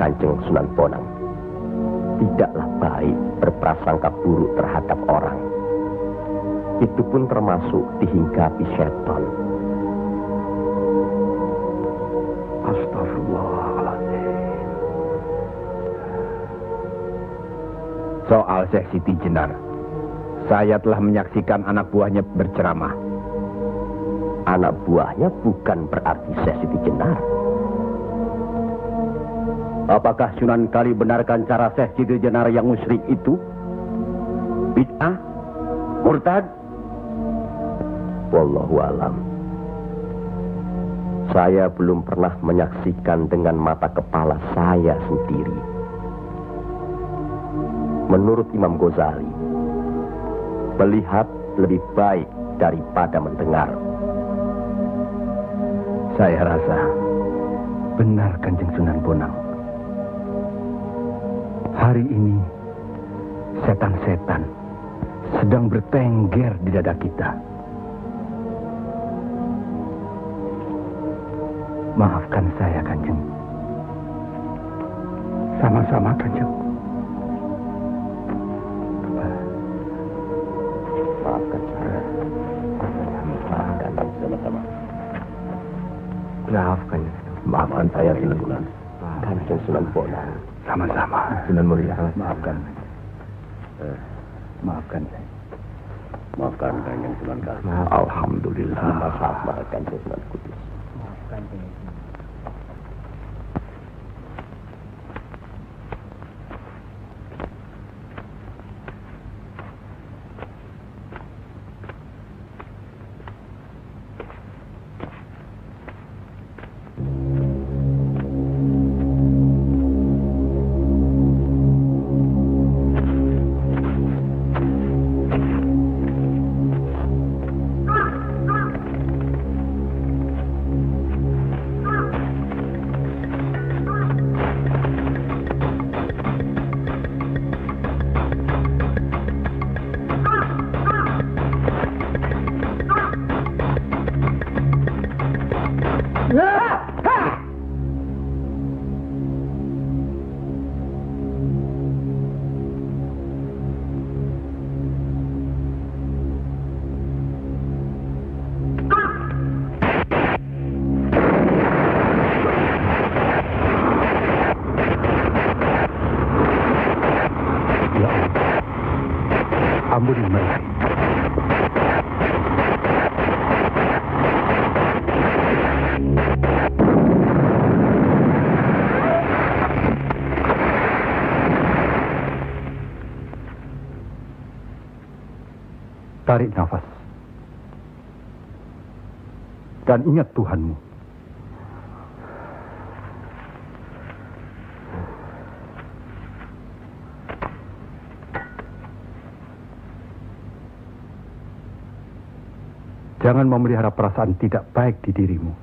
Kanjeng Sunan Bonang. Tidaklah baik berprasangka buruk terhadap orang. Itu pun termasuk dihinggapi setan. Astagfirullahaladzim. Soal Syekh Siti Jenar, saya telah menyaksikan anak buahnya berceramah. Anak buahnya bukan berarti Syekh Siti Jenar. Apakah Sunan Kali benarkan cara Syekh Siti Jenar yang musyrik itu? Bid'ah? Murtad? Wallahu alam. Saya belum pernah menyaksikan dengan mata kepala saya sendiri. Menurut Imam Ghazali, melihat lebih baik daripada mendengar. Saya rasa benar Kanjeng Sunan Bonang. Hari ini setan-setan sedang bertengger di dada kita. Maafkan saya, Kanjeng. Sama-sama, Kanjeng. Maafkan saya. Maafkan sama-sama. Maafkan saya, Sunan. Kanjeng Sunan Bonang. Sama-sama. Sunan Muria, maafkan. Maafkan saya. Maafkan Kanjeng Sunan Kali. Alhamdulillah. Maafkan Kanjeng Sunan Kudus. Maafkan Kanjeng. Ampuni mereka. Tarik nafas. Dan ingat Tuhanmu. Jangan memelihara perasaan tidak baik di dirimu.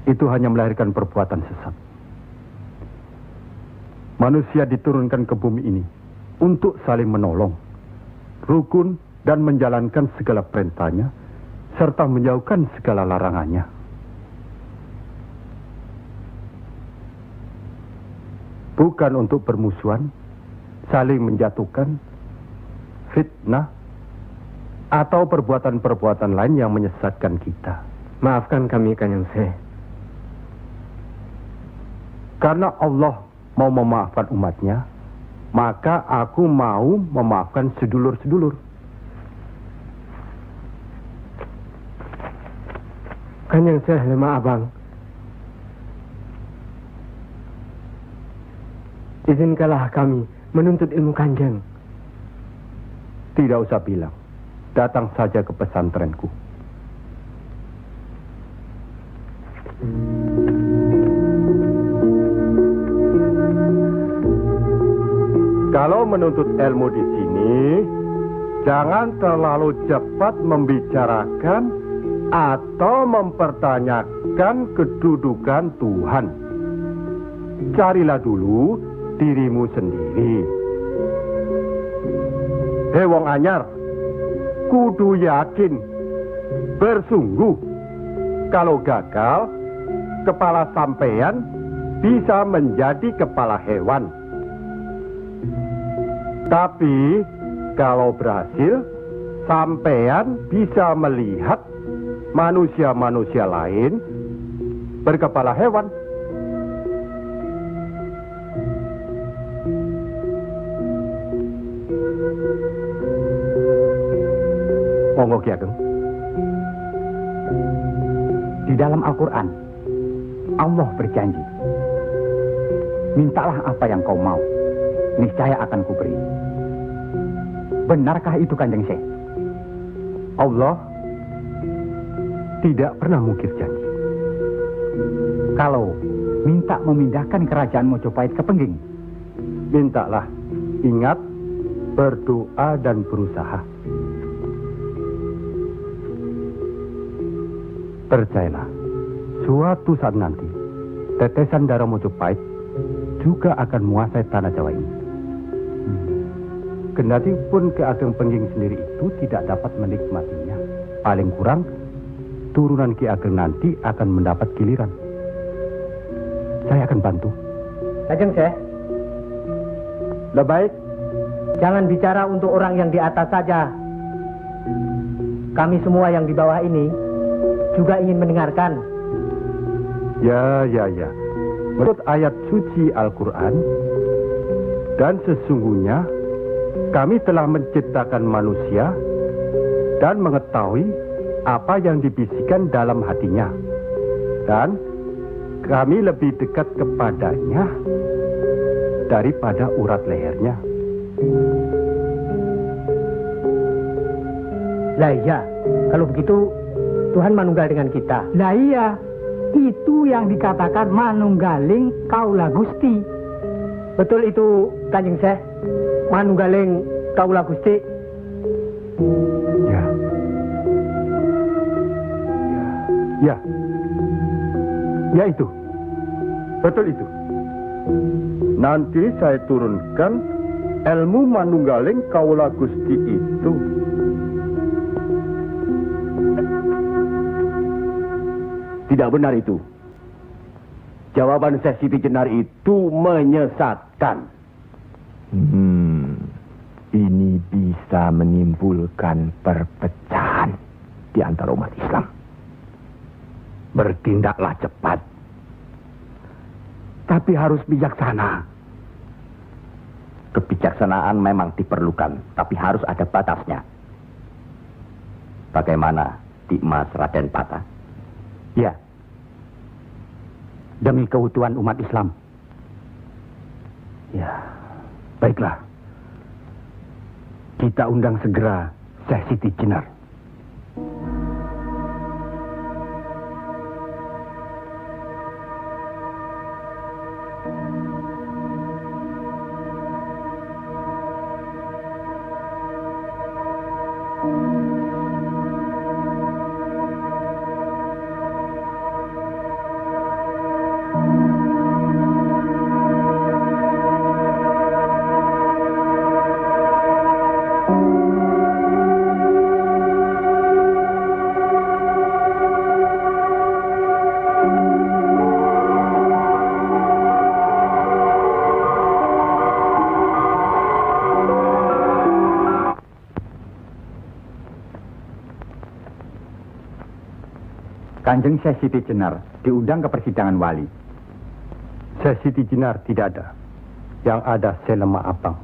Itu hanya melahirkan perbuatan sesat. Manusia diturunkan ke bumi ini untuk saling menolong, rukun, dan menjalankan segala perintahnya, serta menjauhkan segala larangannya. Bukan untuk bermusuhan, saling menjatuhkan, fitnah, atau perbuatan-perbuatan lain yang menyesatkan kita. Maafkan kami, Kanjeng Syekh. Karena Allah mau memaafkan umatnya, maka aku mau memaafkan sedulur-sedulur. Kanjeng Syekh lemah abang. Izinkanlah kami menuntut ilmu Kanjeng. Tidak usah bilang. Datang saja ke pesantrenku. Kalau menuntut ilmu di sini, jangan terlalu cepat membicarakan atau mempertanyakan kedudukan Tuhan. Carilah dulu dirimu sendiri. Hei wong anyar, kudu yakin, bersungguh. Kalau gagal, kepala sampean bisa menjadi kepala hewan. Tapi kalau berhasil, sampean bisa melihat manusia-manusia lain berkepala hewan. Monggo Ki Ageng. Di dalam Al-Quran, Allah berjanji, mintalah apa yang kau mau, niscaya akan kuberi. Benarkah itu Kanjeng Syekh? Allah tidak pernah mungkir janji. Kalau minta memindahkan kerajaan Mojopahit ke Pengging, mintalah. Ingat, berdoa dan berusaha. Percayalah, suatu saat nanti, tetesan darah Mojopahit juga akan menguasai tanah Jawa ini. Kendati pun Ki Ageng Pengging sendiri itu tidak dapat menikmatinya. Paling kurang, turunan Ki Ageng nanti akan mendapat giliran. Saya akan bantu. Kanjeng Syekh, Lebih baik, jangan bicara untuk orang yang di atas saja. Kami semua yang di bawah ini juga ingin mendengarkan. Ya. Menurut ayat suci Al-Quran, dan sesungguhnya kami telah menciptakan manusia dan mengetahui apa yang dibisikkan dalam hatinya. Dan kami lebih dekat kepadanya daripada urat lehernya. Lah iya, kalau begitu Tuhan manunggal dengan kita. Lah iya, itu yang dikatakan manunggaling kaula Gusti. Betul itu, Kanjeng Syekh. Manunggaling kaula Gusti. Ya itu. Betul itu. Nanti saya turunkan ilmu manunggaling kaula Gusti itu. Tidak benar itu. Jawaban Syekh Siti Jenar itu menyesatkan. Ini bisa menimbulkan perpecahan di antara umat Islam. Bertindaklah cepat. Tapi harus bijaksana. Kebijaksanaan memang diperlukan, tapi harus ada batasnya. Bagaimana, Dimas Raden Patah? ya, demi keutuhan umat Islam. Ya, baiklah. Kita undang segera Syekh Siti Jenar. Kanjeng Syekh Siti Jenar diundang ke persidangan wali. Syekh Siti Jenar tidak ada. Yang ada Syekh Lemah Abang.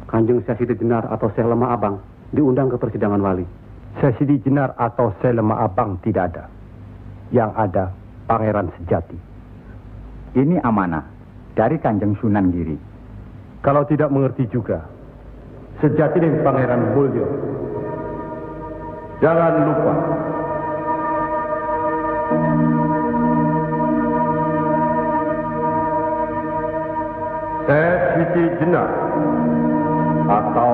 Kanjeng Syekh Siti Jenar atau Syekh Lemah Abang diundang ke persidangan wali. Syekh Siti Jenar atau Syekh Lemah Abang tidak ada. Yang ada Pangeran Sejati. Ini amanah dari Kanjeng Sunan Giri. Kalau tidak mengerti juga, Sejati dan Pangeran Mulyo. Jangan lupa. Syekh Siti Jenar atau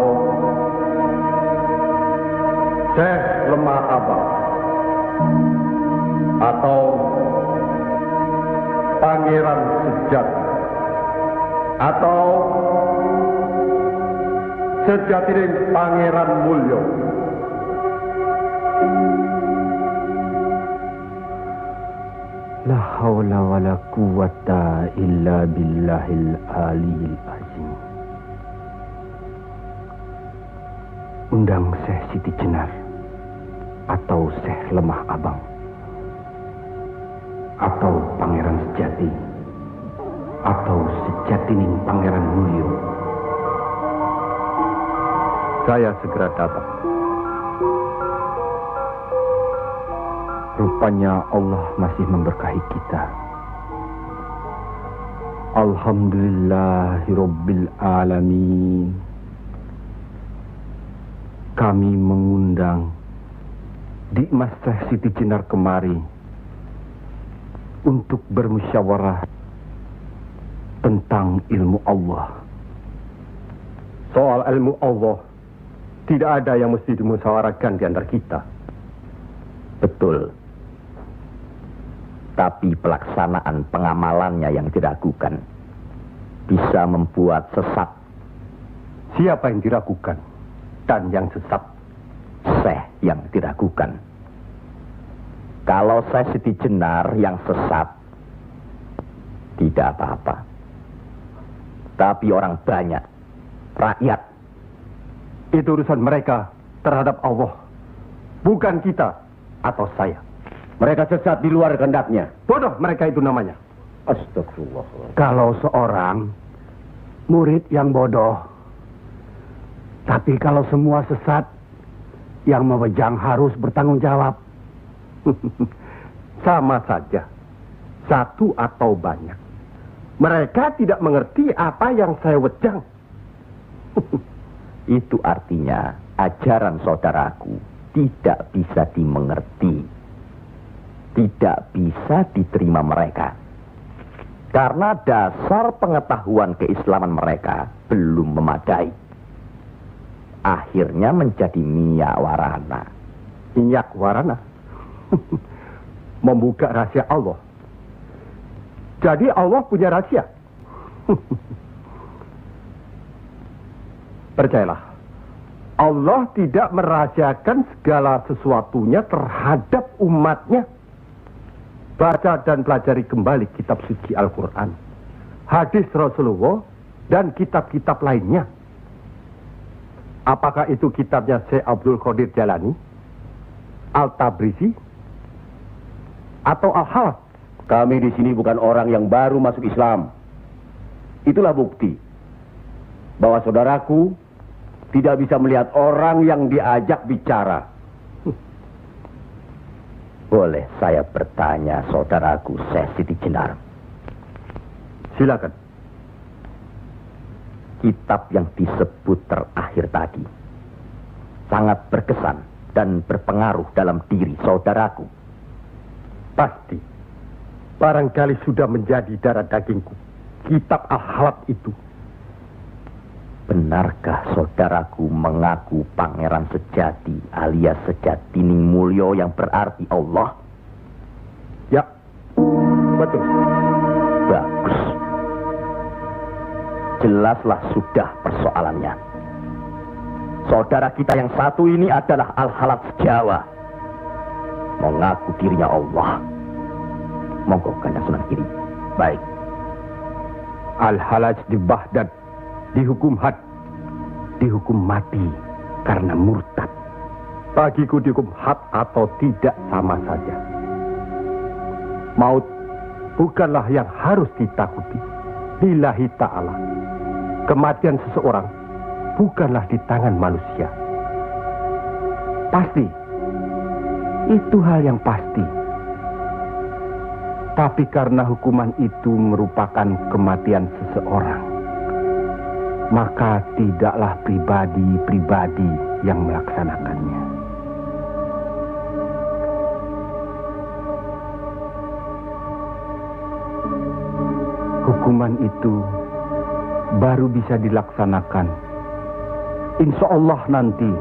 Syekh Lemah Abang atau Pangeran Sejati atau Sejati dan Pangeran Mulyo. La haula wa la quwata illa billahil aliyil azim. Undang Syekh Siti Jenar atau Syekh Lemah Abang atau Pangeran Sejati atau Sejatining Pangeran Mulyo. Saya segera datang. Rupanya Allah masih memberkahi kita. Alhamdulillahirabbil alamin. Kami mengundang di Mas Siti Jenar kemari untuk bermusyawarah tentang ilmu Allah. Soal ilmu Allah, tidak ada yang mesti dimusyawarahkan di antara kita. Betul. Tapi pelaksanaan pengamalannya yang diragukan bisa membuat sesat. Siapa yang diragukan dan yang sesat? Syekh yang diragukan. Kalau Syekh Siti Jenar yang sesat, tidak apa-apa. Tapi orang banyak, rakyat, itu urusan mereka terhadap Allah, bukan kita atau saya. Mereka sesat di luar kehendaknya. Bodoh mereka itu namanya. Astagfirullah. Kalau seorang murid yang bodoh, tapi kalau semua sesat, yang memegang harus bertanggung jawab. Sama saja, satu atau banyak. Mereka tidak mengerti apa yang saya wejang. Itu artinya ajaran saudaraku tidak bisa dimengerti, tidak bisa diterima mereka. Karena dasar pengetahuan keislaman mereka belum memadai. Akhirnya menjadi minyak warana. Minyak warana? Membuka rahasia Allah. Jadi Allah punya rahasia. Percayalah, Allah tidak merahasiakan segala sesuatunya terhadap umatnya. Baca dan pelajari kembali kitab suci Al-Quran, hadis Rasulullah, dan kitab-kitab lainnya. Apakah itu kitabnya Syekh Abdul Qadir Jalani, Al-Tabrizi, atau Al-Hawaz? Kami di sini bukan orang yang baru masuk Islam. Itulah bukti bahwa saudaraku tidak bisa melihat orang yang diajak bicara. Boleh saya bertanya, saudaraku Syekh Siti Jenar? Silakan. Kitab yang disebut terakhir tadi sangat berkesan dan berpengaruh dalam diri saudaraku. Pasti. Barangkali sudah menjadi darah dagingku. Kitab Al-Halab itu. Benarkah saudaraku mengaku pangeran sejati alias Sejatining Mulyo yang berarti Allah? Ya, betul. Bagus. Jelaslah sudah persoalannya. Saudara kita yang satu ini adalah Al-Halab Jawa. Mengaku dirinya Allah. Monggo Kanjeng Sunan Giri. Baik. Al-Halaj di Baghdad dihukum had, dihukum mati karena murtad. Bagiku dihukum had atau tidak sama saja. Maut bukanlah yang harus ditakuti. Lillahi ta'ala. Kematian seseorang bukanlah di tangan manusia. Pasti. Itu hal yang pasti. Tapi karena hukuman itu merupakan kematian seseorang, maka tidaklah pribadi-pribadi yang melaksanakannya. Hukuman itu baru bisa dilaksanakan, insya Allah nanti,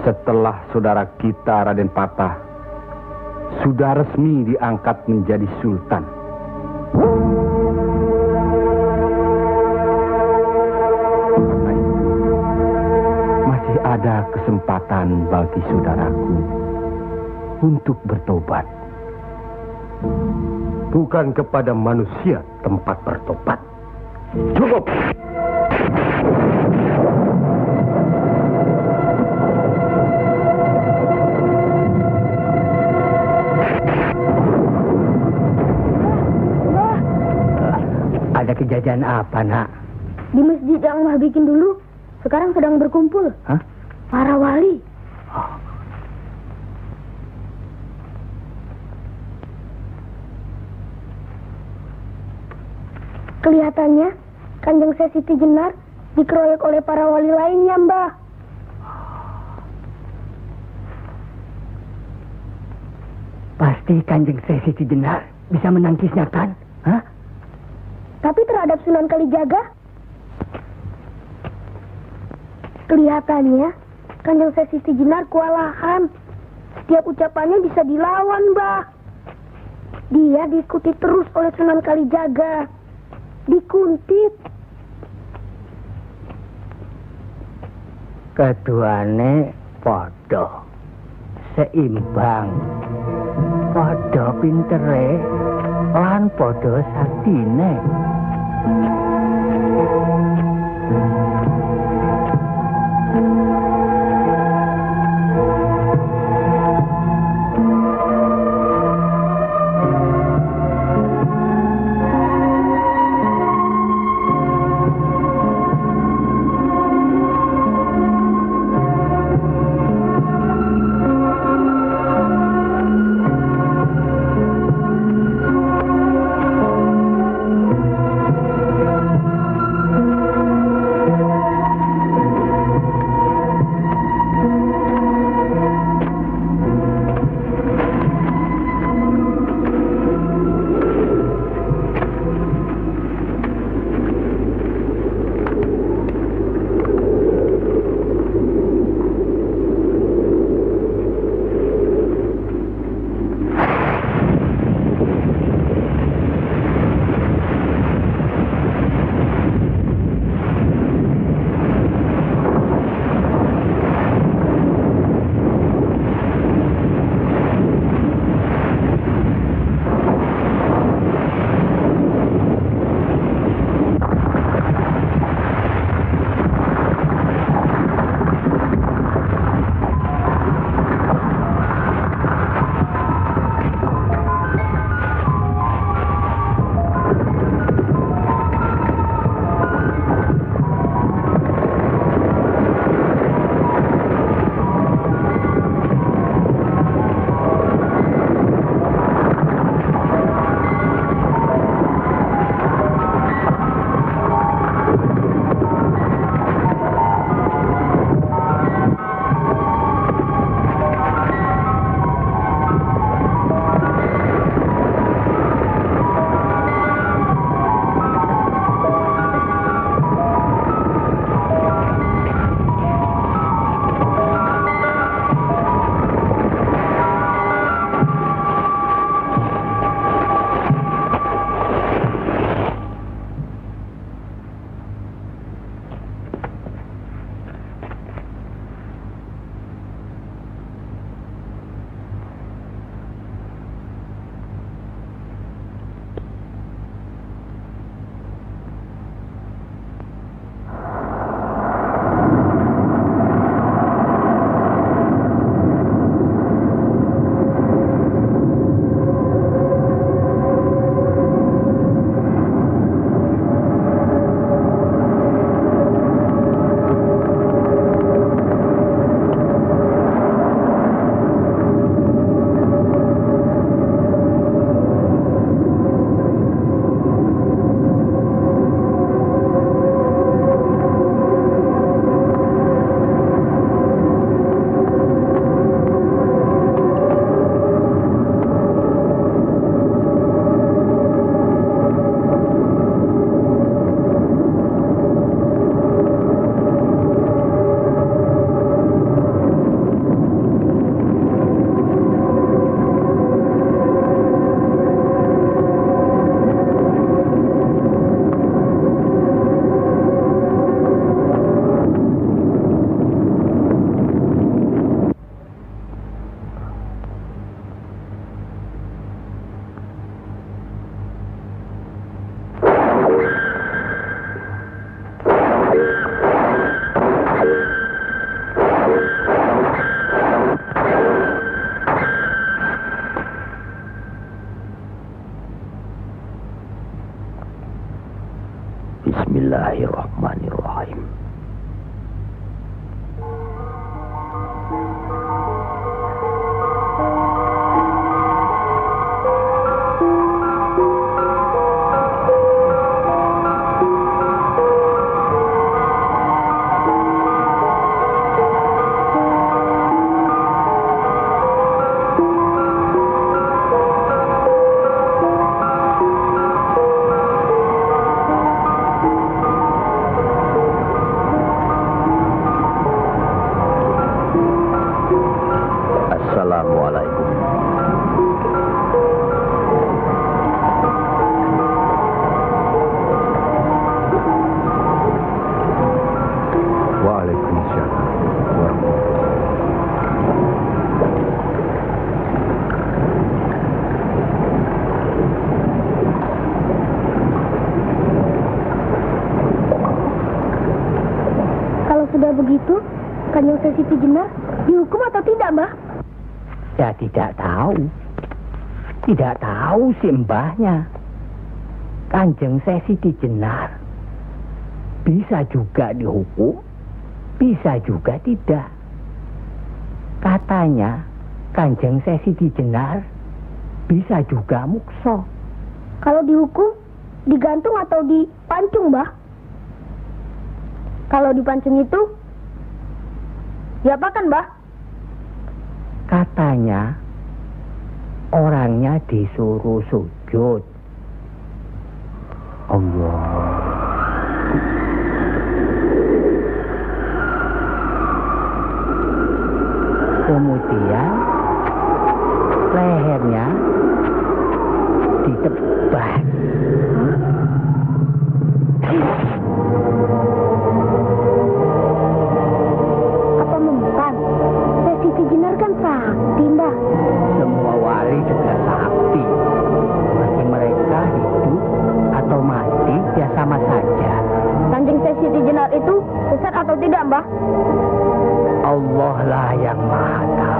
setelah saudara kita Raden Patah sudah resmi diangkat menjadi sultan. Karena itu, masih ada kesempatan bagi saudaraku untuk bertobat. Bukan kepada manusia tempat bertobat. Cukup! Ada kejadian apa, Nak? Di masjid yang Mbah bikin dulu, sekarang sedang berkumpul. Hah? Para wali. Kelihatannya, Kanjeng Syekh Siti Jenar dikeroyok oleh para wali lainnya, Mbah. Pasti Kanjeng Sesi Jenar bisa menangkisnya kan? Hah? Tapi terhadap Sunan Kalijaga, kelihatannya Kanjeng Sesi Jenar kewalahan. Setiap ucapannya bisa dilawan, Mbah. Dia diikuti terus oleh Sunan Kalijaga. Dikuntit. Keduane podo seimbang, podo pintere lan podo saktine. Bismillahirrahmanirrahim. sudah begitu, Kanjeng Siti Jenar dihukum atau tidak, Mbah? Ya tidak tahu. Tidak tahu si mbahnya. Kanjeng Siti Jenar bisa juga dihukum, bisa juga tidak. Katanya Kanjeng Siti Jenar bisa juga mukso. Kalau dihukum, digantung atau dipancung, Mbah? Kalau dipancung itu, diapakan, Mbah? Katanya orangnya disuruh sujud. Allah. Kemudian lehernya ditebas. Apa membukan? Siti Jenar kan sakti, Mbah. Semua wali juga sakti. Bagi mereka hidup atau mati ya sama saja. Kanjeng Siti Jenar itu sesat atau tidak, Mbah? Allah lah yang Maha Tahu.